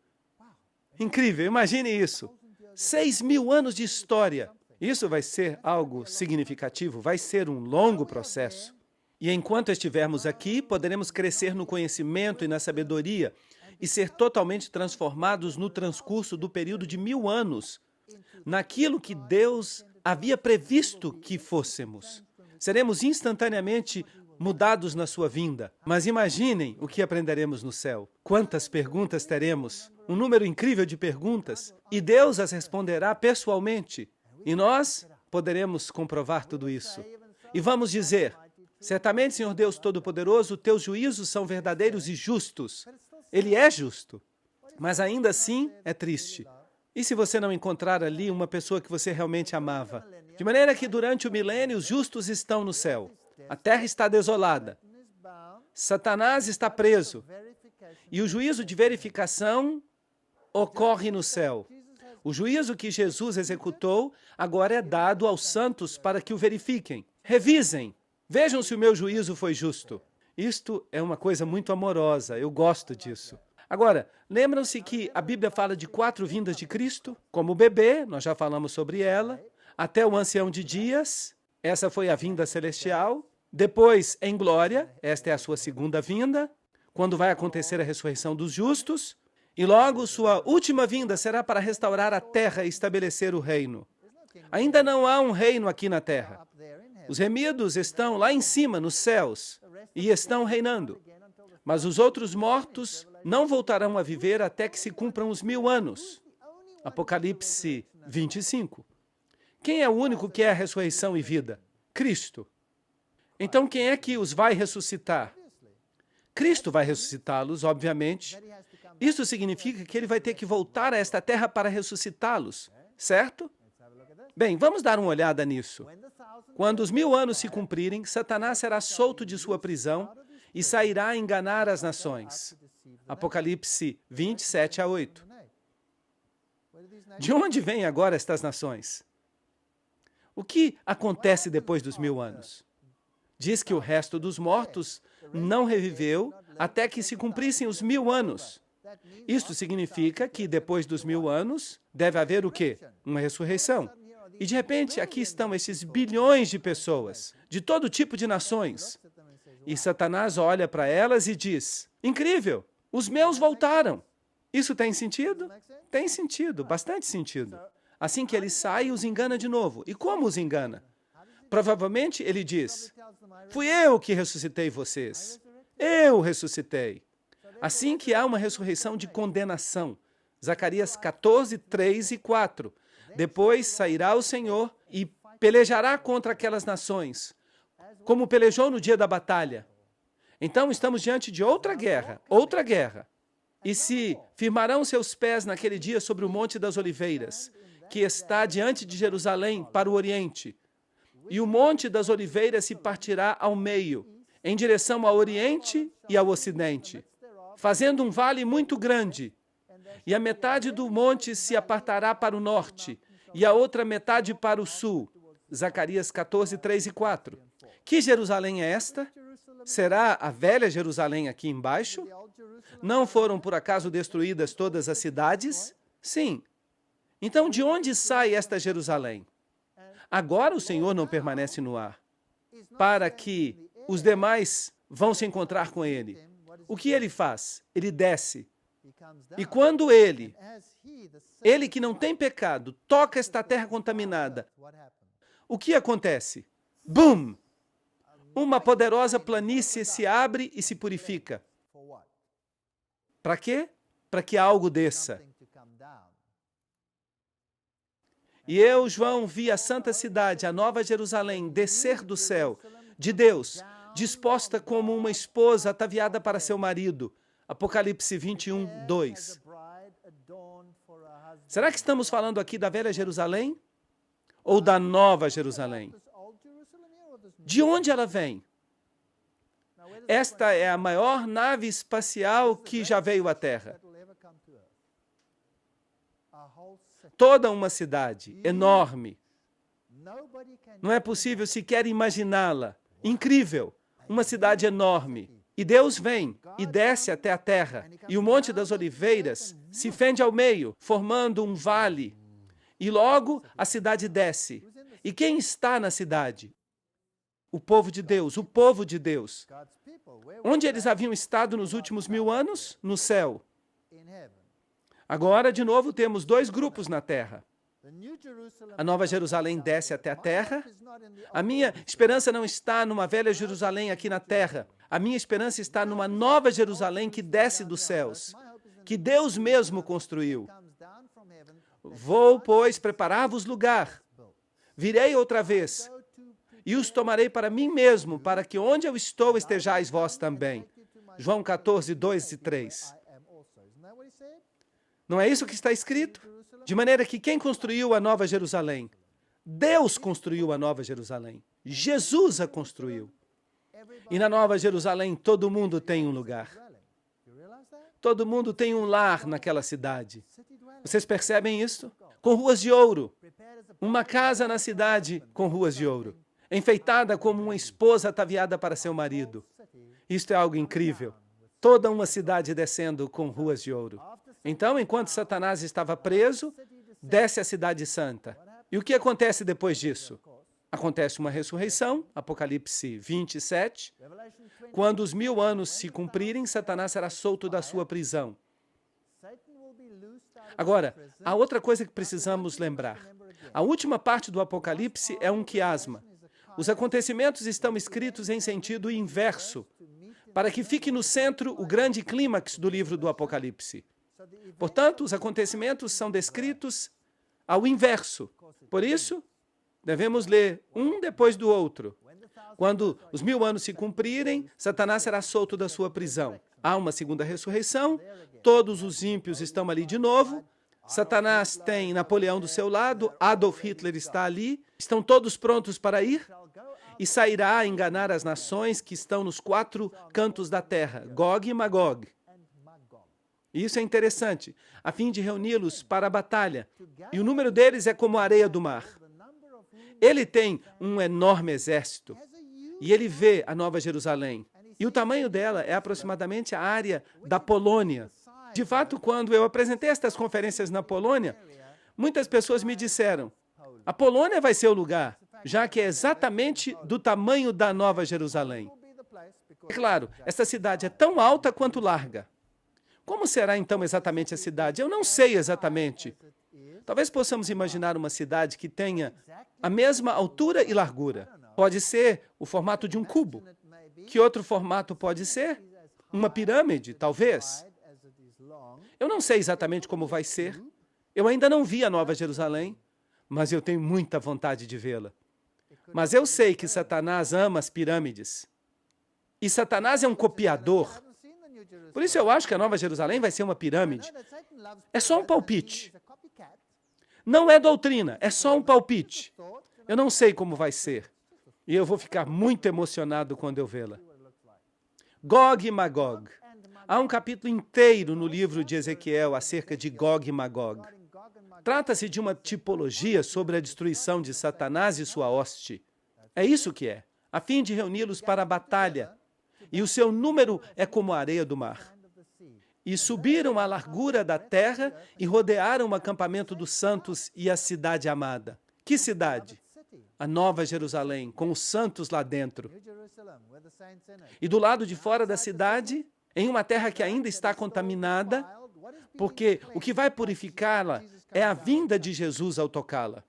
Incrível, imagine isso. 6.000 anos de história. Isso vai ser algo significativo, vai ser um longo processo. E enquanto estivermos aqui, poderemos crescer no conhecimento e na sabedoria e ser totalmente transformados no transcurso do período de 1.000 anos, naquilo que Deus havia previsto que fôssemos. Seremos instantaneamente mudados na sua vinda. Mas imaginem o que aprenderemos no céu. Quantas perguntas teremos? Um número incrível de perguntas. E Deus as responderá pessoalmente. E nós poderemos comprovar tudo isso. E vamos dizer, certamente, Senhor Deus Todo-Poderoso, teus juízos são verdadeiros e justos. Ele é justo, mas ainda assim é triste. E se você não encontrar ali uma pessoa que você realmente amava? De maneira que durante o milênio os justos estão no céu. A terra está desolada. Satanás está preso. E o juízo de verificação ocorre no céu. O juízo que Jesus executou agora é dado aos santos para que o verifiquem. Revisem. Vejam se o meu juízo foi justo. Isto é uma coisa muito amorosa. Eu gosto disso. Agora, lembram-se que a Bíblia fala de 4 vindas de Cristo? Como bebê, nós já falamos sobre ela. Até o ancião de dias, essa foi a vinda celestial. Depois, em glória, esta é a sua segunda vinda, quando vai acontecer a ressurreição dos justos. E logo, sua última vinda será para restaurar a terra e estabelecer o reino. Ainda não há um reino aqui na terra. Os remidos estão lá em cima, nos céus, e estão reinando. Mas os outros mortos não voltarão a viver até que se cumpram os 1.000 anos. Apocalipse 25. Quem é o único que é a ressurreição e vida? Cristo. Então, quem é que os vai ressuscitar? Cristo vai ressuscitá-los, obviamente. Isso significa que ele vai ter que voltar a esta terra para ressuscitá-los, certo? Bem, vamos dar uma olhada nisso. Quando os 1.000 anos se cumprirem, Satanás será solto de sua prisão e sairá a enganar as nações. Apocalipse 27 a 8. De onde vêm agora estas nações? O que acontece depois dos 1.000 anos? Diz que o resto dos mortos não reviveu até que se cumprissem os 1.000 anos. Isto significa que depois dos 1.000 anos deve haver o quê? Uma ressurreição. E de repente aqui estão esses bilhões de pessoas, de todo tipo de nações. E Satanás olha para elas e diz, incrível, os meus voltaram. Isso tem sentido? Tem sentido, bastante sentido. Assim que ele sai, os engana de novo. E como os engana? Provavelmente ele diz, fui eu que ressuscitei vocês. Eu ressuscitei. Assim que há uma ressurreição de condenação. Zacarias 14, 3 e 4. Depois sairá o Senhor e pelejará contra aquelas nações, como pelejou no dia da batalha. Então estamos diante de outra guerra, outra guerra. E se firmarão seus pés naquele dia sobre o Monte das Oliveiras, que está diante de Jerusalém para o oriente, e o Monte das Oliveiras se partirá ao meio, em direção ao oriente e ao ocidente, fazendo um vale muito grande, e a metade do monte se apartará para o norte, e a outra metade para o sul. Zacarias 14, 3 e 4. Que Jerusalém é esta? Será a velha Jerusalém aqui embaixo? Não foram por acaso destruídas todas as cidades? Sim. Então, de onde sai esta Jerusalém? Agora o Senhor não permanece no ar, para que os demais vão se encontrar com ele. O que ele faz? Ele desce. E quando ele que não tem pecado, toca esta terra contaminada, o que acontece? Bum! Uma poderosa planície se abre e se purifica. Para quê? Para que algo desça. E eu, João, vi a santa cidade, a nova Jerusalém, descer do céu, de Deus, disposta como uma esposa ataviada para seu marido. Apocalipse 21, 2. Será que estamos falando aqui da velha Jerusalém? Ou da nova Jerusalém? De onde ela vem? Esta é a maior nave espacial que já veio à Terra. Toda uma cidade enorme. Não é possível sequer imaginá-la. Incrível. Uma cidade enorme. E Deus vem e desce até a terra. E o Monte das Oliveiras se fende ao meio, formando um vale. E logo a cidade desce. E quem está na cidade? O povo de Deus, o povo de Deus. Onde eles haviam estado nos últimos 1000 anos? No céu. Agora, de novo, temos dois grupos na terra. A nova Jerusalém desce até a terra. A minha esperança não está numa velha Jerusalém aqui na terra. A minha esperança está numa nova Jerusalém que desce dos céus, que Deus mesmo construiu. Vou, pois, preparar-vos lugar. Virei outra vez e os tomarei para mim mesmo, para que onde eu estou estejais vós também. João 14, 2 e 3. Não é isso que está escrito? De maneira que quem construiu a nova Jerusalém? Deus construiu a nova Jerusalém. Jesus a construiu. E na nova Jerusalém todo mundo tem um lugar. Todo mundo tem um lar naquela cidade. Vocês percebem isso? Com ruas de ouro. Uma casa na cidade com ruas de ouro. Enfeitada como uma esposa ataviada para seu marido. Isto é algo incrível. Toda uma cidade descendo com ruas de ouro. Então, enquanto Satanás estava preso, desce a cidade santa. E o que acontece depois disso? Acontece uma ressurreição, Apocalipse 27. Quando os 1000 anos se cumprirem, Satanás será solto da sua prisão. Agora, há outra coisa que precisamos lembrar. A última parte do Apocalipse é um quiasma. Os acontecimentos estão escritos em sentido inverso, para que fique no centro o grande clímax do livro do Apocalipse. Portanto, os acontecimentos são descritos ao inverso. Por isso, devemos ler um depois do outro. Quando os 1000 anos se cumprirem, Satanás será solto da sua prisão. Há uma segunda ressurreição, todos os ímpios estão ali de novo, Satanás tem Napoleão do seu lado, Adolf Hitler está ali, estão todos prontos para ir e sairá a enganar as nações que estão nos 4 cantos da terra, Gog e Magog. E isso é interessante, a fim de reuni-los para a batalha. E o número deles é como a areia do mar. Ele tem um enorme exército. E ele vê a Nova Jerusalém. E o tamanho dela é aproximadamente a área da Polônia. De fato, quando eu apresentei estas conferências na Polônia, muitas pessoas me disseram, a Polônia vai ser o lugar, já que é exatamente do tamanho da Nova Jerusalém. É claro, essa cidade é tão alta quanto larga. Como será então exatamente a cidade? Eu não sei exatamente. Talvez possamos imaginar uma cidade que tenha a mesma altura e largura. Pode ser o formato de um cubo. Que outro formato pode ser? Uma pirâmide, talvez. Eu não sei exatamente como vai ser. Eu ainda não vi a Nova Jerusalém, mas eu tenho muita vontade de vê-la. Mas eu sei que Satanás ama as pirâmides. E Satanás é um copiador. Por isso eu acho que a Nova Jerusalém vai ser uma pirâmide. É só um palpite. Não é doutrina, é só um palpite. Eu não sei como vai ser. E eu vou ficar muito emocionado quando eu vê-la. Gog e Magog. Há um capítulo inteiro no livro de Ezequiel acerca de Gog e Magog. Trata-se de uma tipologia sobre a destruição de Satanás e sua hoste. É isso que é, a fim de reuni-los para a batalha. E o seu número é como a areia do mar. E subiram a largura da terra e rodearam o acampamento dos santos e a cidade amada. Que cidade? A Nova Jerusalém, com os santos lá dentro. E do lado de fora da cidade, em uma terra que ainda está contaminada, porque o que vai purificá-la é a vinda de Jesus ao tocá-la.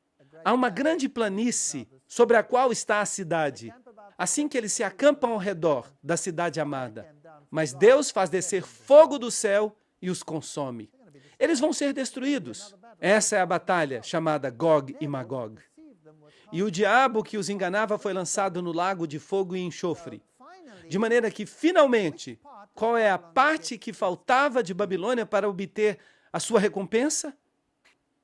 Há uma grande planície sobre a qual está a cidade, assim que eles se acampam ao redor da cidade amada. Mas Deus faz descer fogo do céu e os consome. Eles vão ser destruídos. Essa é a batalha chamada Gog e Magog. E o diabo que os enganava foi lançado no lago de fogo e enxofre. De maneira que, finalmente, qual é a parte que faltava de Babilônia para obter a sua recompensa?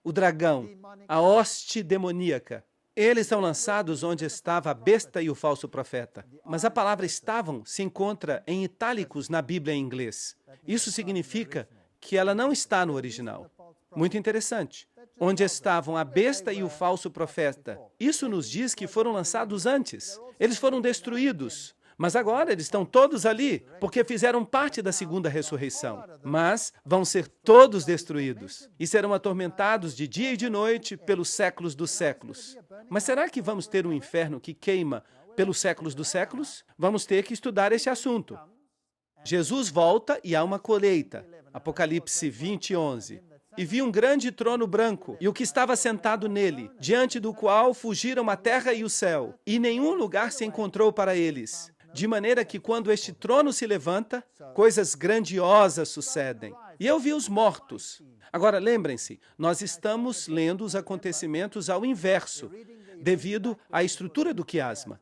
O dragão, a hoste demoníaca. Eles são lançados onde estava a besta e o falso profeta. Mas a palavra estavam se encontra em itálicos na Bíblia em inglês. Isso significa que ela não está no original. Muito interessante. Onde estavam a besta e o falso profeta. Isso nos diz que foram lançados antes. Eles foram destruídos. Mas agora eles estão todos ali, porque fizeram parte da segunda ressurreição. Mas vão ser todos destruídos e serão atormentados de dia e de noite pelos séculos dos séculos. Mas será que vamos ter um inferno que queima pelos séculos dos séculos? Vamos ter que estudar esse assunto. Jesus volta e há uma colheita. Apocalipse 20, 11. E vi um grande trono branco, e o que estava sentado nele, diante do qual fugiram a terra e o céu, e nenhum lugar se encontrou para eles. De maneira que quando este trono se levanta, coisas grandiosas sucedem. E eu vi os mortos. Agora, lembrem-se, nós estamos lendo os acontecimentos ao inverso, devido à estrutura do quiasma.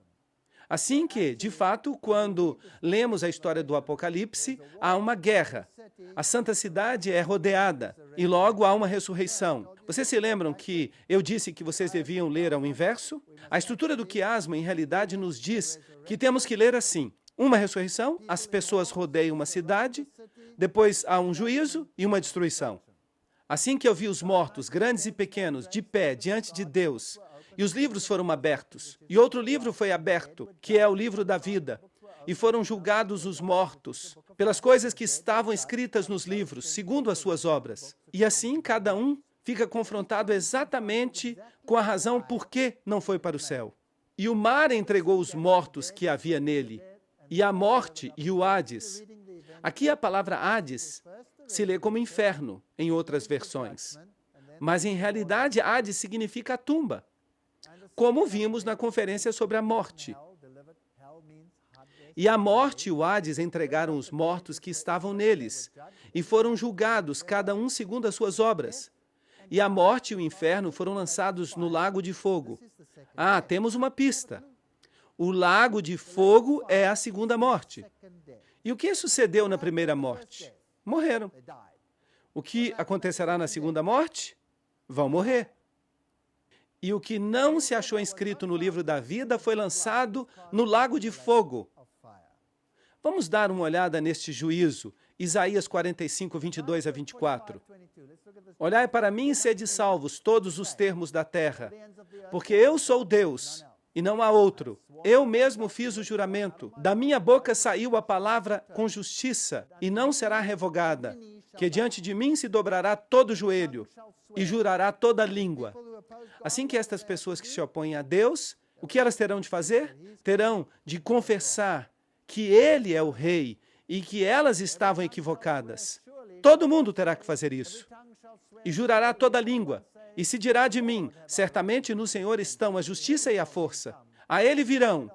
Assim que, de fato, quando lemos a história do Apocalipse, há uma guerra. A Santa Cidade é rodeada e logo há uma ressurreição. Vocês se lembram que eu disse que vocês deviam ler ao inverso? A estrutura do quiasma, em realidade, nos diz que temos que ler assim. Uma ressurreição, as pessoas rodeiam uma cidade, depois há um juízo e uma destruição. Assim que eu vi os mortos, grandes e pequenos, de pé, diante de Deus, e os livros foram abertos, e outro livro foi aberto, que é o livro da vida, e foram julgados os mortos, pelas coisas que estavam escritas nos livros, segundo as suas obras. E assim, cada um fica confrontado exatamente com a razão por que não foi para o céu. E o mar entregou os mortos que havia nele, e a morte e o Hades. Aqui a palavra Hades se lê como inferno, em outras versões. Mas, em realidade, Hades significa a tumba, como vimos na conferência sobre a morte. E a morte e o Hades entregaram os mortos que estavam neles, e foram julgados, cada um segundo as suas obras. E a morte e o inferno foram lançados no lago de fogo. Ah, temos uma pista. O lago de fogo é a segunda morte. E o que sucedeu na primeira morte? Morreram. O que acontecerá na segunda morte? Vão morrer. E o que não se achou inscrito no livro da vida foi lançado no lago de fogo. Vamos dar uma olhada neste juízo, Isaías 45, 22 a 24. Olhai para mim e sede salvos, todos os termos da terra, porque eu sou Deus, e não há outro. Eu mesmo fiz o juramento. Da minha boca saiu a palavra com justiça, e não será revogada, que diante de mim se dobrará todo joelho, e jurará toda língua. Assim que estas pessoas que se opõem a Deus, o que elas terão de fazer? Terão de confessar que Ele é o Rei e que elas estavam equivocadas. Todo mundo terá que fazer isso. E jurará toda língua, e se dirá de mim, certamente no Senhor estão a justiça e a força. A Ele virão,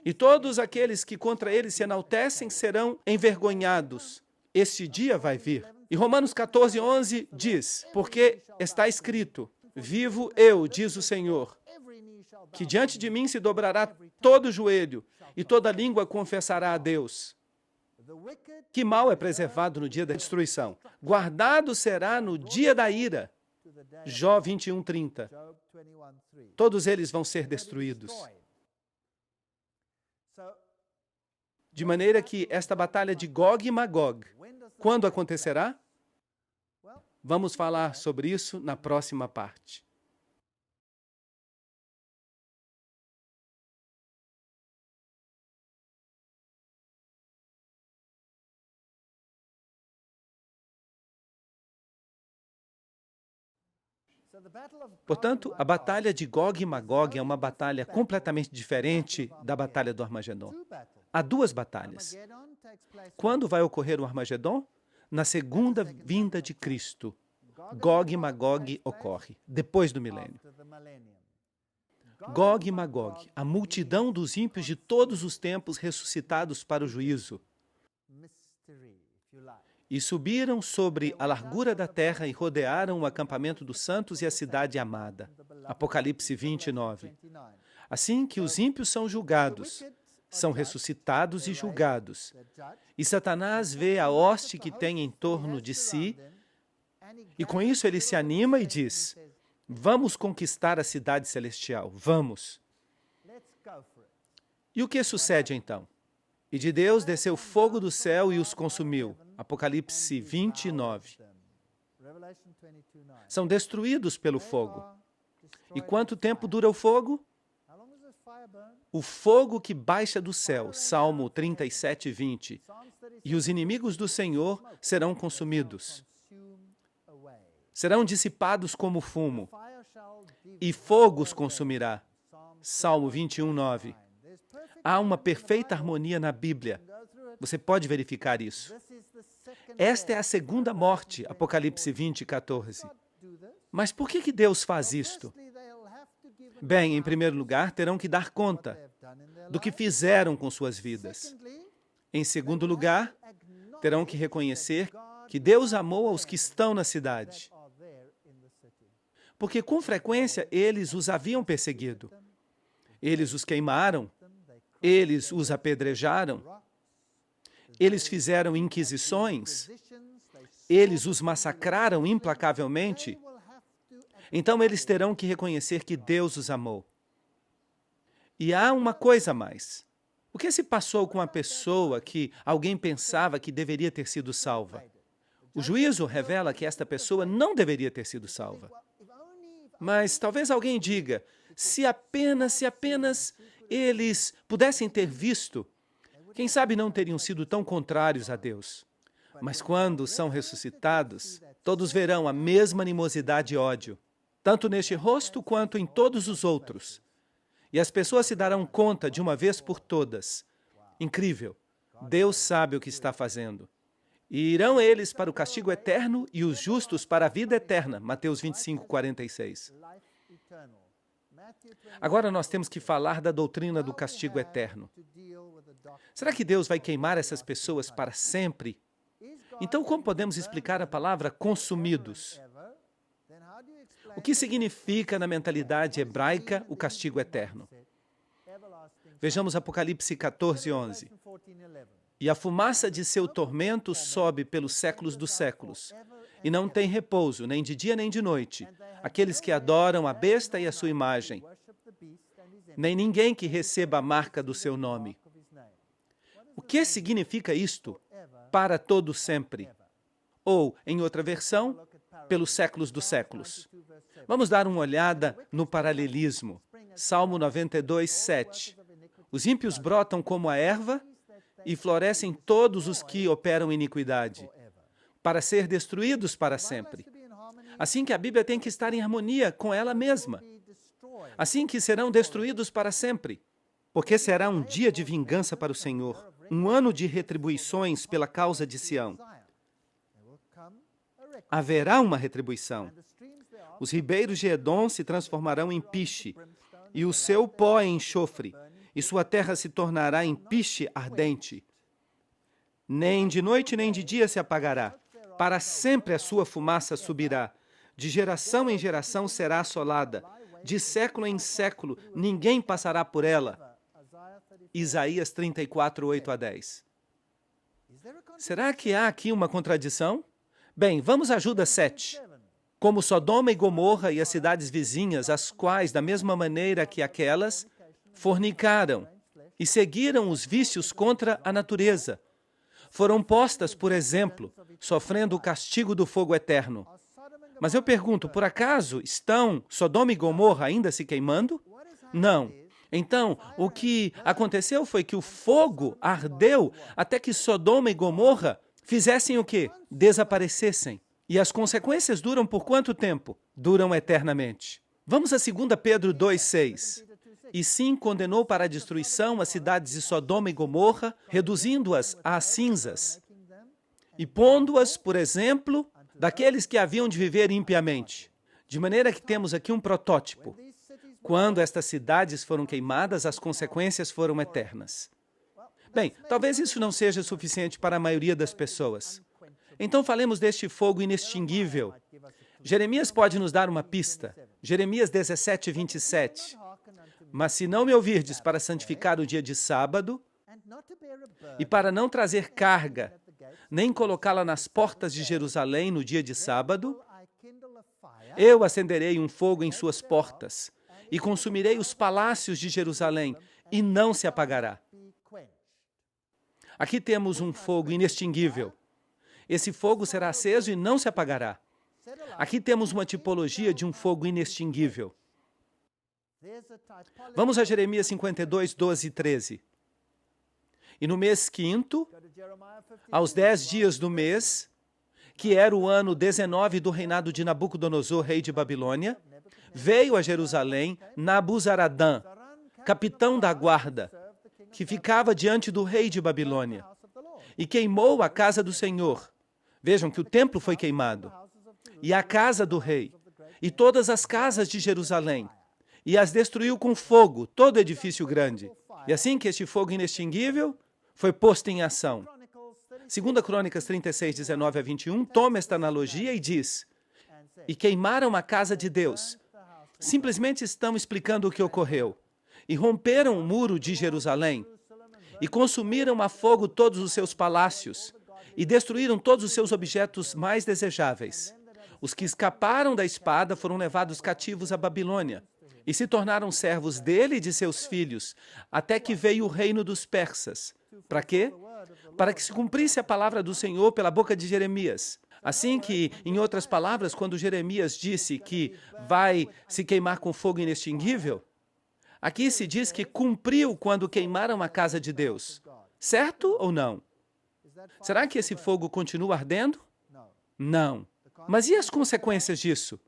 e todos aqueles que contra Ele se enaltecem serão envergonhados. Este dia vai vir. E Romanos 14, 11 diz, porque está escrito, vivo eu, diz o Senhor, que diante de mim se dobrará todo joelho e toda língua confessará a Deus. Que mal é preservado no dia da destruição, guardado será no dia da ira. Jó 21:30. Todos eles vão ser destruídos. De maneira que esta batalha de Gog e Magog, quando acontecerá? Vamos falar sobre isso na próxima parte. Portanto, a batalha de Gog e Magog é uma batalha completamente diferente da batalha do Armagedon. Há duas batalhas. Quando vai ocorrer o Armagedon? Na segunda vinda de Cristo. Gog e Magog ocorre, depois do milênio. Gog e Magog, a multidão dos ímpios de todos os tempos ressuscitados para o juízo. E subiram sobre a largura da terra e rodearam o acampamento dos santos e a cidade amada. Apocalipse 29. Assim que os ímpios são julgados, são ressuscitados e julgados. E Satanás vê a hoste que tem em torno de si, e com isso ele se anima e diz: vamos conquistar a cidade celestial, vamos. E o que sucede então? E de Deus desceu fogo do céu e os consumiu. Apocalipse 29. São destruídos pelo fogo. E quanto tempo dura o fogo? O fogo que baixa do céu, Salmo 37, 20. E os inimigos do Senhor serão consumidos. Serão dissipados como fumo. E fogo os consumirá. Salmo 21, 9. Há uma perfeita harmonia na Bíblia. Você pode verificar isso. Esta é a segunda morte, Apocalipse 20, 14. Mas por que Deus faz isto? Bem, em primeiro lugar, terão que dar conta do que fizeram com suas vidas. Em segundo lugar, terão que reconhecer que Deus amou aos que estão na cidade. Porque com frequência eles os haviam perseguido. Eles os queimaram, eles os apedrejaram, eles fizeram inquisições, eles os massacraram implacavelmente. Então eles terão que reconhecer que Deus os amou. E há uma coisa a mais. O que se passou com a pessoa que alguém pensava que deveria ter sido salva? O juízo revela que esta pessoa não deveria ter sido salva. Mas talvez alguém diga, se apenas eles pudessem ter visto, quem sabe não teriam sido tão contrários a Deus. Mas quando são ressuscitados, todos verão a mesma animosidade e ódio, tanto neste rosto quanto em todos os outros. E as pessoas se darão conta de uma vez por todas. Incrível! Deus sabe o que está fazendo. E irão eles para o castigo eterno e os justos para a vida eterna. Mateus 25, 46. Agora nós temos que falar da doutrina do castigo eterno. Será que Deus vai queimar essas pessoas para sempre? Então, como podemos explicar a palavra consumidos? O que significa na mentalidade hebraica o castigo eterno? Vejamos Apocalipse 14, 11. E a fumaça de seu tormento sobe pelos séculos dos séculos, e não tem repouso, nem de dia nem de noite, aqueles que adoram a besta e a sua imagem, nem ninguém que receba a marca do seu nome. O que significa isto? Para todo sempre. Ou, em outra versão, pelos séculos dos séculos. Vamos dar uma olhada no paralelismo. Salmo 92, 7. Os ímpios brotam como a erva e florescem todos os que operam iniquidade, para ser destruídos para sempre. Assim que a Bíblia tem que estar em harmonia com ela mesma. Assim que serão destruídos para sempre. Porque será um dia de vingança para o Senhor, um ano de retribuições pela causa de Sião. Haverá uma retribuição. Os ribeiros de Edom se transformarão em piche, e o seu pó em enxofre, e sua terra se tornará em piche ardente. Nem de noite nem de dia se apagará. Para sempre a sua fumaça subirá. De geração em geração será assolada. de século em século, ninguém passará por ela. Isaías 34, 8 a 10. Será que há aqui uma contradição? Bem, vamos a Judas 7. Como Sodoma e Gomorra e as cidades vizinhas, as quais, da mesma maneira que aquelas, fornicaram e seguiram os vícios contra a natureza, foram postas, por exemplo, sofrendo o castigo do fogo eterno. Mas eu pergunto, por acaso estão Sodoma e Gomorra ainda se queimando? Não. Então, o que aconteceu foi que o fogo ardeu até que Sodoma e Gomorra fizessem o quê? Desaparecessem. E as consequências duram por quanto tempo? Duram eternamente. Vamos a 2 Pedro 2,6. E sim condenou para a destruição as cidades de Sodoma e Gomorra, reduzindo-as a cinzas, e pondo-as, por exemplo, daqueles que haviam de viver impiamente. De maneira que temos aqui um protótipo. Quando estas cidades foram queimadas, as consequências foram eternas. Bem, talvez isso não seja suficiente para a maioria das pessoas. Então falemos deste fogo inextinguível. Jeremias pode nos dar uma pista. Jeremias 17, 27. Mas se não me ouvirdes para santificar o dia de sábado, e para não trazer carga, nem colocá-la nas portas de Jerusalém no dia de sábado, eu acenderei um fogo em suas portas, e consumirei os palácios de Jerusalém, e não se apagará. Aqui temos um fogo inextinguível. Esse fogo será aceso e não se apagará. Aqui temos uma tipologia de um fogo inextinguível. Vamos a Jeremias 52, 12 e 13. E no mês quinto, aos 10 dias do mês, que era o ano 19 do reinado de Nabucodonosor, rei de Babilônia, veio a Jerusalém Nabuzaradã, capitão da guarda, que ficava diante do rei de Babilônia, e queimou a casa do Senhor. Vejam que o templo foi queimado, e a casa do rei, e todas as casas de Jerusalém, e as destruiu com fogo, todo edifício grande. E assim que este fogo inextinguível foi posto em ação. 2 Crônicas 36, 19 a 21, toma esta analogia e diz: e queimaram a casa de Deus. Simplesmente estão explicando o que ocorreu. E romperam o muro de Jerusalém, e consumiram a fogo todos os seus palácios, e destruíram todos os seus objetos mais desejáveis. Os que escaparam da espada foram levados cativos à Babilônia, e se tornaram servos dele e de seus filhos, até que veio o reino dos persas. Para quê? Para que se cumprisse a palavra do Senhor pela boca de Jeremias. Assim que, em outras palavras, quando Jeremias disse que vai se queimar com fogo inextinguível, aqui se diz que cumpriu quando queimaram a casa de Deus. Certo ou não? Será que esse fogo continua ardendo? Não. Mas e as consequências disso?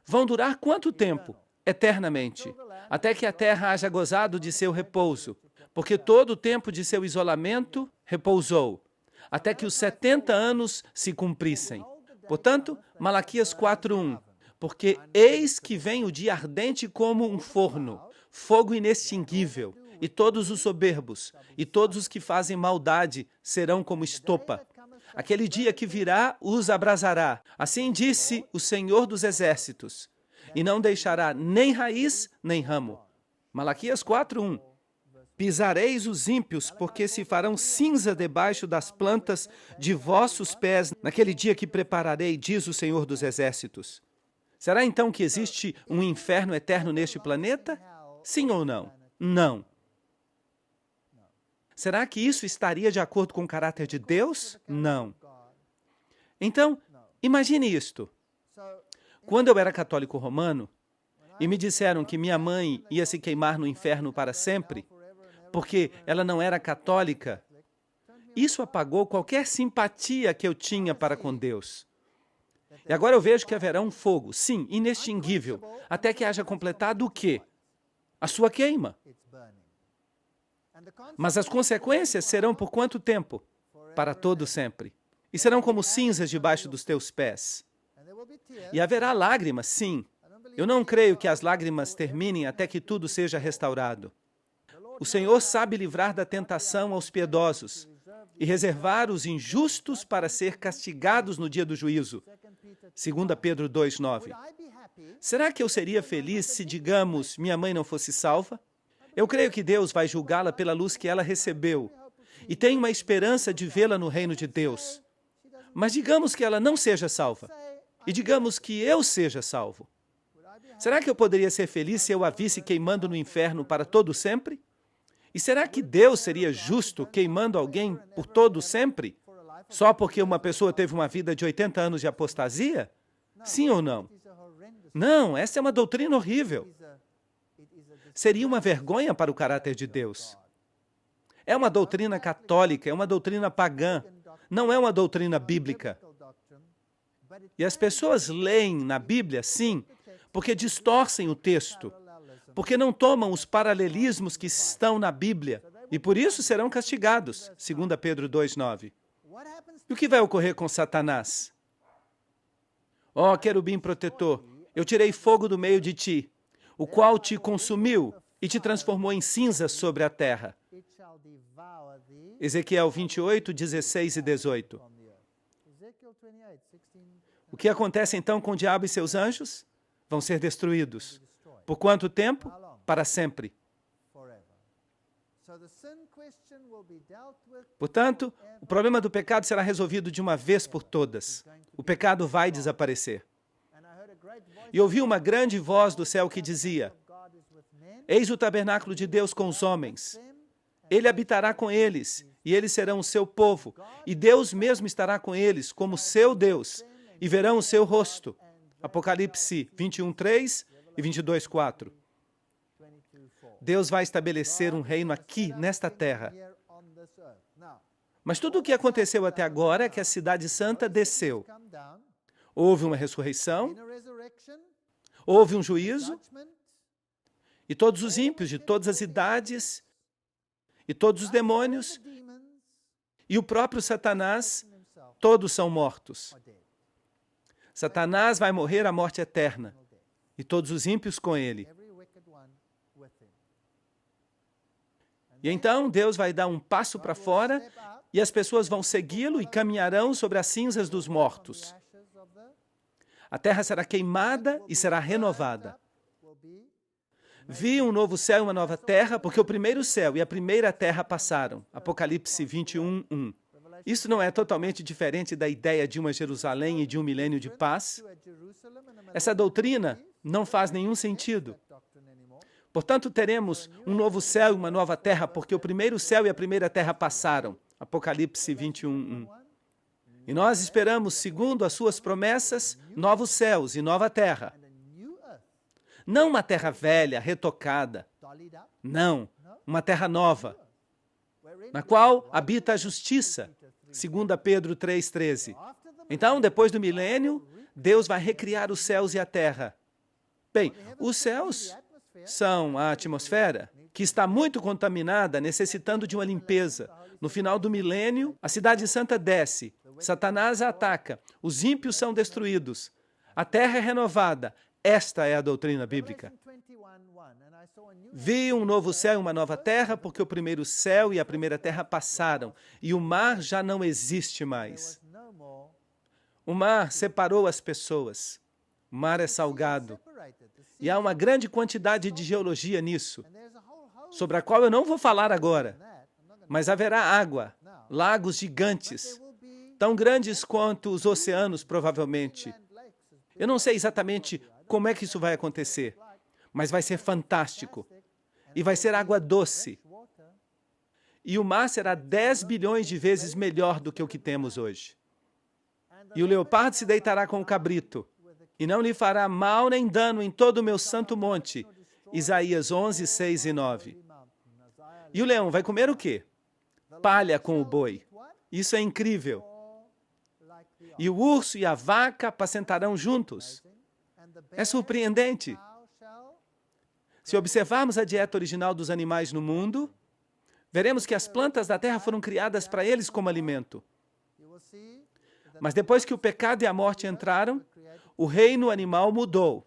Vão durar quanto tempo? Eternamente. Até que a terra haja gozado de seu repouso. Porque todo o tempo de seu isolamento repousou. Até que os 70 anos se cumprissem. Portanto, Malaquias 4:1. Porque eis que vem o dia ardente como um forno, fogo inextinguível, e todos os soberbos, e todos os que fazem maldade serão como estopa. Aquele dia que virá os abrasará. Assim disse o Senhor dos Exércitos, e não deixará nem raiz, nem ramo. Malaquias 4:1. Pisareis os ímpios, porque se farão cinza debaixo das plantas de vossos pés, naquele dia que prepararei, diz o Senhor dos Exércitos. Será então que existe um inferno eterno neste planeta? Sim ou não? Não. Será que isso estaria de acordo com o caráter de Deus? Não. Então, imagine isto. Quando eu era católico romano, e me disseram que minha mãe ia se queimar no inferno para sempre, porque ela não era católica, isso apagou qualquer simpatia que eu tinha para com Deus. E agora eu vejo que haverá um fogo, sim, inextinguível, até que haja completado o quê? A sua queima. Mas as consequências serão por quanto tempo? Para todo sempre. E serão como cinzas debaixo dos teus pés. E haverá lágrimas, sim. Eu não creio que as lágrimas terminem até que tudo seja restaurado. O Senhor sabe livrar da tentação aos piedosos e reservar os injustos para ser castigados no dia do juízo. 2 Pedro 2:9. Será que eu seria feliz se, digamos, minha mãe não fosse salva? Eu creio que Deus vai julgá-la pela luz que ela recebeu e tenho uma esperança de vê-la no reino de Deus. Mas digamos que ela não seja salva e digamos que eu seja salvo. Será que eu poderia ser feliz se eu a visse queimando no inferno para todo sempre? E será que Deus seria justo queimando alguém por todo sempre? Só porque uma pessoa teve uma vida de 80 anos de apostasia? Sim ou não? Não, essa é uma doutrina horrível. Seria uma vergonha para o caráter de Deus. É uma doutrina católica, é uma doutrina pagã, não é uma doutrina bíblica. E as pessoas leem na Bíblia, sim, porque distorcem o texto, porque não tomam os paralelismos que estão na Bíblia, e por isso serão castigados, 2 Pedro 2,9. E o que vai ocorrer com Satanás? Ó, querubim protetor, eu tirei fogo do meio de ti, o qual te consumiu e te transformou em cinzas sobre a terra. Ezequiel 28, 16 e 18. O que acontece então com o diabo e seus anjos? Vão ser destruídos. Por quanto tempo? Para sempre. Portanto, o problema do pecado será resolvido de uma vez por todas. O pecado vai desaparecer. E ouvi uma grande voz do céu que dizia: Eis o tabernáculo de Deus com os homens. Ele habitará com eles, e eles serão o seu povo. E Deus mesmo estará com eles, como seu Deus, e verão o seu rosto. Apocalipse 21:3 e 22:4. Deus vai estabelecer um reino aqui, nesta terra. Mas tudo o que aconteceu até agora é que a cidade santa desceu. Houve uma ressurreição, houve um juízo, e todos os ímpios de todas as idades, e todos os demônios, e o próprio Satanás, todos são mortos. Satanás vai morrer a morte eterna, e todos os ímpios com ele. E então Deus vai dar um passo para fora, e as pessoas vão segui-lo e caminharão sobre as cinzas dos mortos. A terra será queimada e será renovada. Vi um novo céu e uma nova terra, porque o primeiro céu e a primeira terra passaram. Apocalipse 21:1. Isso não é totalmente diferente da ideia de uma Jerusalém e de um milênio de paz? Essa doutrina não faz nenhum sentido. Portanto, teremos um novo céu e uma nova terra, porque o primeiro céu e a primeira terra passaram. Apocalipse 21:1. E nós esperamos, segundo as suas promessas, novos céus e nova terra. Não uma terra velha, retocada. Não, uma terra nova, na qual habita a justiça, 2 Pedro 3,13. Então, depois do milênio, Deus vai recriar os céus e a terra. Bem, os céus são a atmosfera, que está muito contaminada, necessitando de uma limpeza. No final do milênio, a cidade santa desce, Satanás a ataca, os ímpios são destruídos, a terra é renovada. Esta é a doutrina bíblica. Vi um novo céu e uma nova terra, porque o primeiro céu e a primeira terra passaram, e o mar já não existe mais. O mar separou as pessoas. O mar é salgado. E há uma grande quantidade de geologia nisso, sobre a qual eu não vou falar agora. Mas haverá água, lagos gigantes, tão grandes quanto os oceanos, provavelmente. Eu não sei exatamente como é que isso vai acontecer, mas vai ser fantástico. E vai ser água doce. E o mar será 10 bilhões de vezes melhor do que o que temos hoje. E o leopardo se deitará com o cabrito, e não lhe fará mal nem dano em todo o meu santo monte. Isaías 11, 6 e 9. E o leão vai comer o quê? Palha com o boi. Isso é incrível. E o urso e a vaca apacentarão juntos. É surpreendente. Se observarmos a dieta original dos animais no mundo, veremos que as plantas da terra foram criadas para eles como alimento. Mas depois que o pecado e a morte entraram, o reino animal mudou.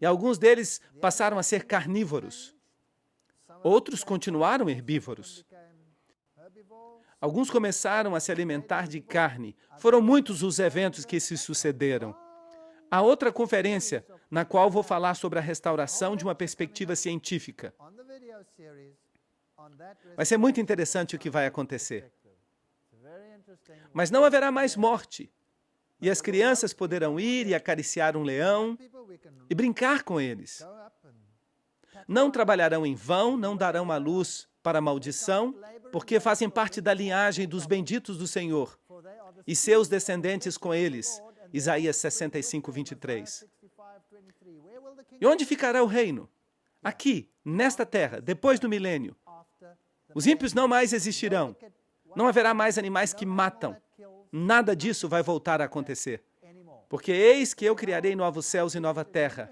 E alguns deles passaram a ser carnívoros. Outros continuaram herbívoros. Alguns começaram a se alimentar de carne. Foram muitos os eventos que se sucederam. Há outra conferência na qual vou falar sobre a restauração de uma perspectiva científica. Vai ser muito interessante o que vai acontecer. Mas não haverá mais morte. E as crianças poderão ir e acariciar um leão e brincar com eles. Não trabalharão em vão, não darão à luz para maldição, porque fazem parte da linhagem dos benditos do Senhor, e seus descendentes com eles. Isaías 65, 23. E onde ficará o reino? Aqui, nesta terra, depois do milênio. Os ímpios não mais existirão. Não haverá mais animais que matam. Nada disso vai voltar a acontecer. Porque eis que eu criarei novos céus e nova terra.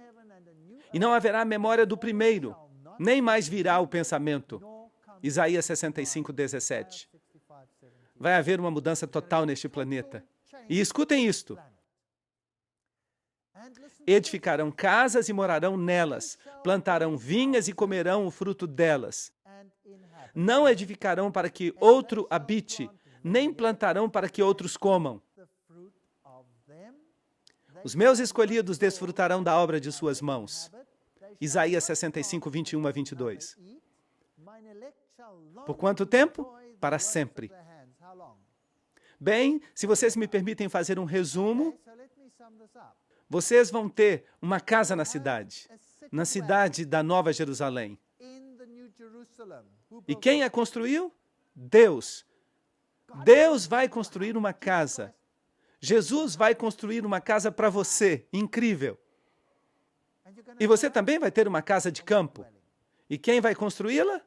E não haverá memória do primeiro, nem mais virá o pensamento. Isaías 65, 17. Vai haver uma mudança total neste planeta. E escutem isto. Edificarão casas e morarão nelas. Plantarão vinhas e comerão o fruto delas. Não edificarão para que outro habite, nem plantarão para que outros comam. Os meus escolhidos desfrutarão da obra de suas mãos. Isaías 65, 21 a 22. Por quanto tempo? Para sempre. Bem, se vocês me permitem fazer um resumo, vocês vão ter uma casa na cidade da Nova Jerusalém. E quem a construiu? Deus. Deus vai construir uma casa. Jesus vai construir uma casa para você, incrível. E você também vai ter uma casa de campo. E quem vai construí-la?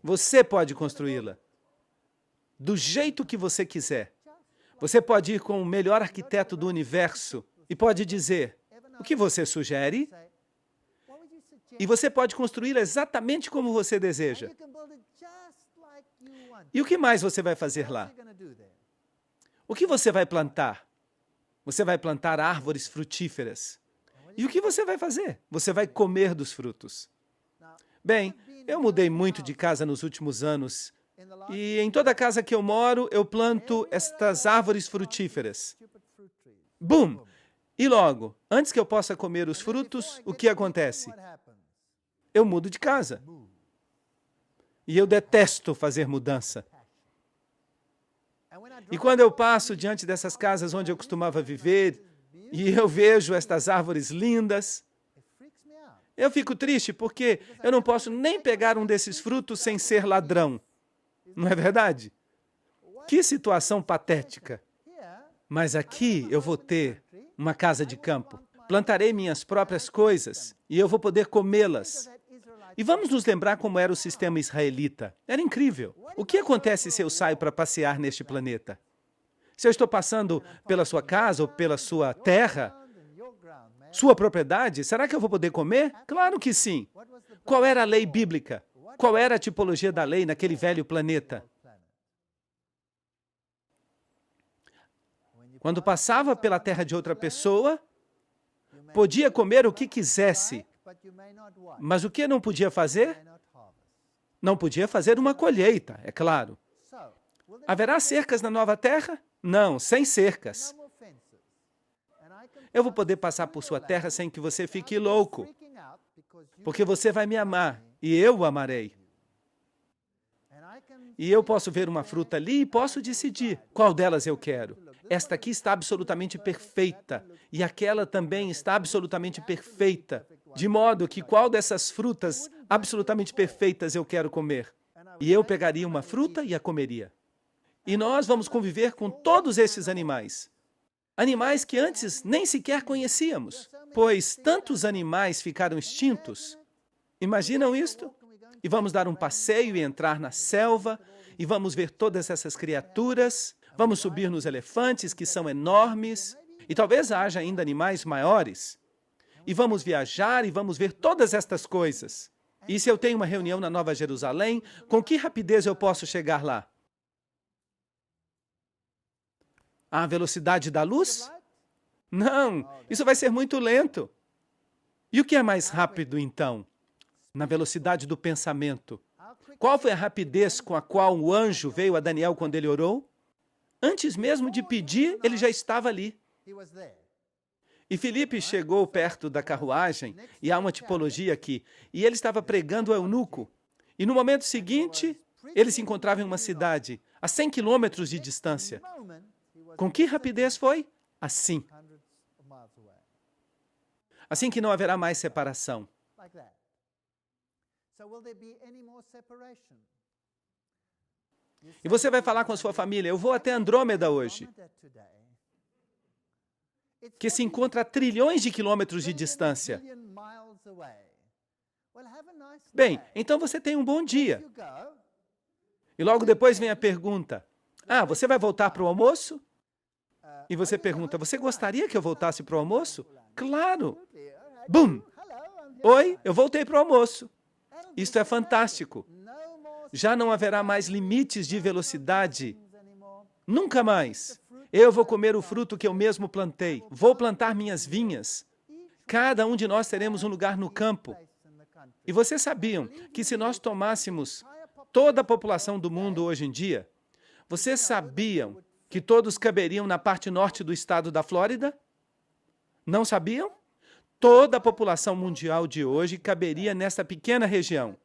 Você pode construí-la. Do jeito que você quiser. Você pode ir com o melhor arquiteto do universo e pode dizer, o que você sugere? E você pode construí-la exatamente como você deseja. E o que mais você vai fazer lá? O que você vai plantar? Você vai plantar árvores frutíferas. E o que você vai fazer? Você vai comer dos frutos. Bem, eu mudei muito de casa nos últimos anos. E em toda casa que eu moro, eu planto estas árvores frutíferas. Bum! E logo, antes que eu possa comer os frutos, o que acontece? Eu mudo de casa. E eu detesto fazer mudança. E quando eu passo diante dessas casas onde eu costumava viver, e eu vejo estas árvores lindas, eu fico triste porque eu não posso nem pegar um desses frutos sem ser ladrão. Não é verdade? Que situação patética. Mas aqui eu vou ter uma casa de campo. Plantarei minhas próprias coisas e eu vou poder comê-las. E vamos nos lembrar como era o sistema israelita. Era incrível. O que acontece se eu saio para passear neste planeta? Se eu estou passando pela sua casa ou pela sua terra, sua propriedade, será que eu vou poder comer? Claro que sim. Qual era a lei bíblica? Qual era a tipologia da lei naquele velho planeta? Quando passava pela terra de outra pessoa, podia comer o que quisesse. Mas o que não podia fazer? Não podia fazer uma colheita, é claro. Haverá cercas na nova terra? Não, sem cercas. Eu vou poder passar por sua terra sem que você fique louco, porque você vai me amar e eu o amarei. E eu posso ver uma fruta ali e posso decidir qual delas eu quero. Esta aqui está absolutamente perfeita e aquela também está absolutamente perfeita, de modo que qual dessas frutas absolutamente perfeitas eu quero comer? E eu pegaria uma fruta e a comeria. E nós vamos conviver com todos esses animais. Animais que antes nem sequer conhecíamos, pois tantos animais ficaram extintos. Imaginam isto? E vamos dar um passeio e entrar na selva, e vamos ver todas essas criaturas, vamos subir nos elefantes, que são enormes, e talvez haja ainda animais maiores. E vamos viajar e vamos ver todas estas coisas. E se eu tenho uma reunião na Nova Jerusalém, com que rapidez eu posso chegar lá? À velocidade da luz? Não, isso vai ser muito lento. E o que é mais rápido, então? Na velocidade do pensamento. Qual foi a rapidez com a qual o anjo veio a Daniel quando ele orou? Antes mesmo de pedir, ele já estava ali. E Filipe chegou perto da carruagem, e há uma tipologia aqui, e ele estava pregando ao eunuco. E no momento seguinte, ele se encontrava em uma cidade, a 100 quilômetros de distância. Com que rapidez foi? Assim. Assim que não haverá mais separação. E você vai falar com a sua família, eu vou até Andrômeda hoje, que se encontra a trilhões de quilômetros de distância. Bem, então você tem um bom dia. E logo depois vem a pergunta, você vai voltar para o almoço? E você pergunta, você gostaria que eu voltasse para o almoço? Claro! Bum! Oi, eu voltei para o almoço. Isto é fantástico. Já não haverá mais limites de velocidade. Nunca mais. Eu vou comer o fruto que eu mesmo plantei. Vou plantar minhas vinhas. Cada um de nós teremos um lugar no campo. E vocês sabiam que se nós tomássemos toda a população do mundo hoje em dia, vocês sabiam que todos caberiam na parte norte do estado da Flórida? Não sabiam? Toda a população mundial de hoje caberia nessa pequena região.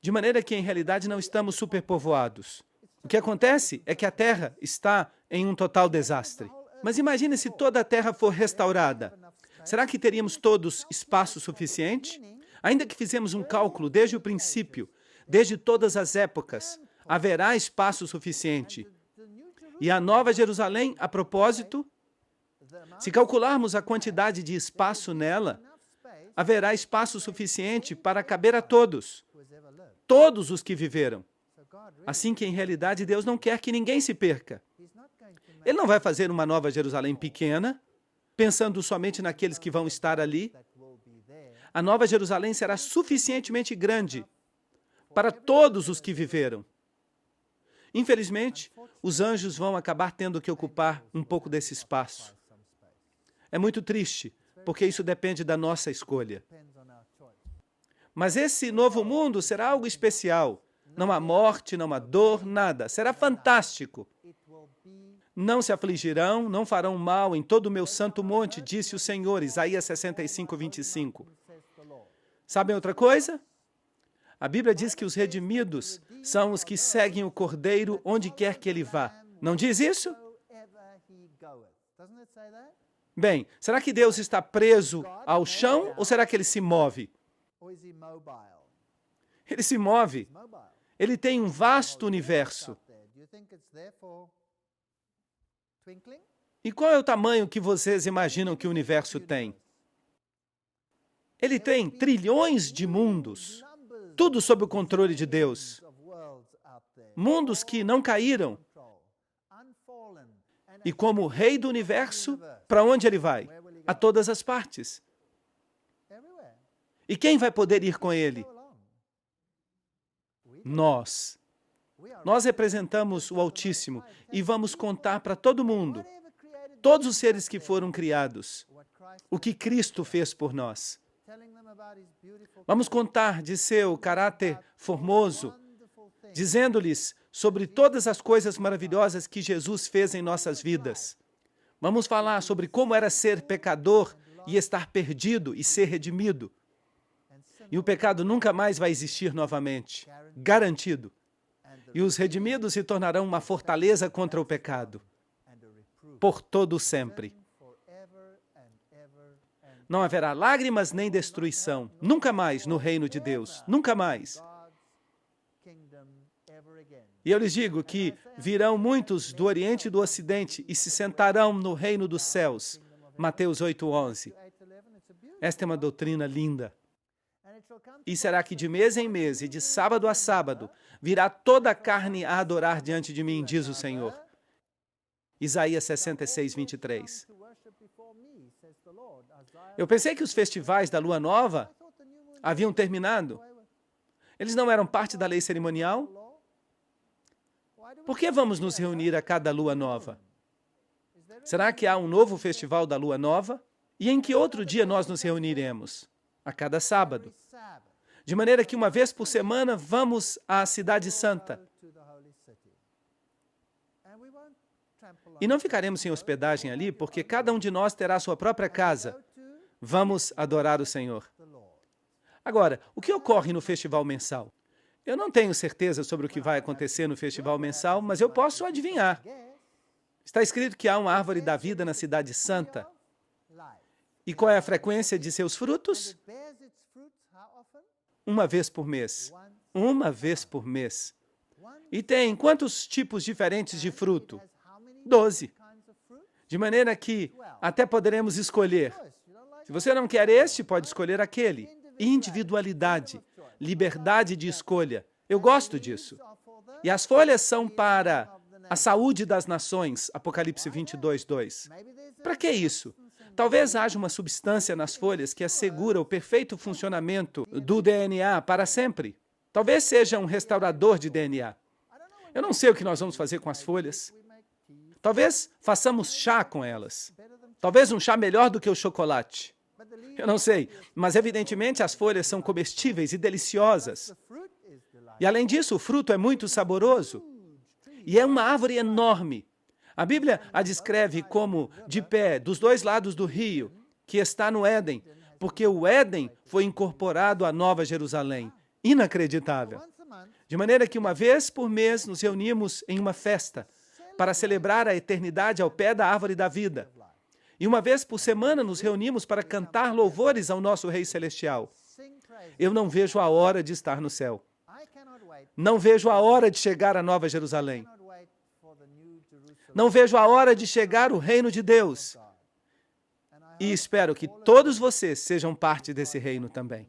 De maneira que, em realidade, não estamos superpovoados. O que acontece é que a Terra está em um total desastre. Mas imagine se toda a Terra for restaurada. Será que teríamos todos espaço suficiente? Ainda que fizemos um cálculo desde o princípio, desde todas as épocas, haverá espaço suficiente. E a Nova Jerusalém, a propósito, se calcularmos a quantidade de espaço nela, haverá espaço suficiente para caber a todos os que viveram. Assim que, em realidade, Deus não quer que ninguém se perca. Ele não vai fazer uma Nova Jerusalém pequena, pensando somente naqueles que vão estar ali. A Nova Jerusalém será suficientemente grande para todos os que viveram. Infelizmente, os anjos vão acabar tendo que ocupar um pouco desse espaço. É muito triste, porque isso depende da nossa escolha. Mas esse novo mundo será algo especial. Não há morte, não há dor, nada. Será fantástico. Não se afligirão, não farão mal em todo o meu santo monte, disse o Senhor, Isaías 65, 25. Sabem outra coisa? A Bíblia diz que os redimidos são os que seguem o Cordeiro onde quer que ele vá. Não diz isso? Bem, será que Deus está preso ao chão ou será que ele se move? Ele se move. Ele tem um vasto universo. E qual é o tamanho que vocês imaginam que o universo tem? Ele tem trilhões de mundos, tudo sob o controle de Deus. Mundos que não caíram. E como Rei do Universo, para onde ele vai? A todas as partes. E quem vai poder ir com ele? Nós. Nós representamos o Altíssimo e vamos contar para todo mundo, todos os seres que foram criados, o que Cristo fez por nós. Vamos contar de seu caráter formoso, dizendo-lhes sobre todas as coisas maravilhosas que Jesus fez em nossas vidas. Vamos falar sobre como era ser pecador e estar perdido e ser redimido. E o pecado nunca mais vai existir novamente, garantido. E os redimidos se tornarão uma fortaleza contra o pecado, por todo sempre. Não haverá lágrimas nem destruição, nunca mais no reino de Deus, nunca mais. E eu lhes digo que virão muitos do Oriente e do Ocidente e se sentarão no reino dos céus. Mateus 8:11. Esta é uma doutrina linda. E será que de mês em mês e de sábado a sábado virá toda a carne a adorar diante de mim, diz o Senhor. Isaías 66, 23. Eu pensei que os festivais da Lua Nova haviam terminado. Eles não eram parte da lei cerimonial? Por que vamos nos reunir a cada Lua Nova? Será que há um novo festival da Lua Nova? E em que outro dia nós nos reuniremos? A cada sábado. De maneira que uma vez por semana vamos à Cidade Santa. E não ficaremos sem hospedagem ali, porque cada um de nós terá sua própria casa. Vamos adorar o Senhor. Agora, o que ocorre no festival mensal? Eu não tenho certeza sobre o que vai acontecer no festival mensal, mas eu posso adivinhar. Está escrito que há uma árvore da vida na cidade santa. E qual é a frequência de seus frutos? Uma vez por mês. Uma vez por mês. E tem quantos tipos diferentes de fruto? 12. De maneira que até poderemos escolher. Se você não quer este, pode escolher aquele. Individualidade, liberdade de escolha. Eu gosto disso. E as folhas são para a saúde das nações, Apocalipse 22, 2. Para que isso? Talvez haja uma substância nas folhas que assegura o perfeito funcionamento do DNA para sempre. Talvez seja um restaurador de DNA. Eu não sei o que nós vamos fazer com as folhas. Talvez façamos chá com elas. Talvez um chá melhor do que o chocolate. Eu não sei, mas evidentemente as folhas são comestíveis e deliciosas. E além disso, o fruto é muito saboroso. E é uma árvore enorme. A Bíblia a descreve como de pé, dos dois lados do rio, que está no Éden, porque o Éden foi incorporado à Nova Jerusalém. Inacreditável. De maneira que uma vez por mês nos reunimos em uma festa para celebrar a eternidade ao pé da árvore da vida. E uma vez por semana nos reunimos para cantar louvores ao nosso Rei Celestial. Eu não vejo a hora de estar no céu. Não vejo a hora de chegar à Nova Jerusalém. Não vejo a hora de chegar o reino de Deus. E espero que todos vocês sejam parte desse reino também.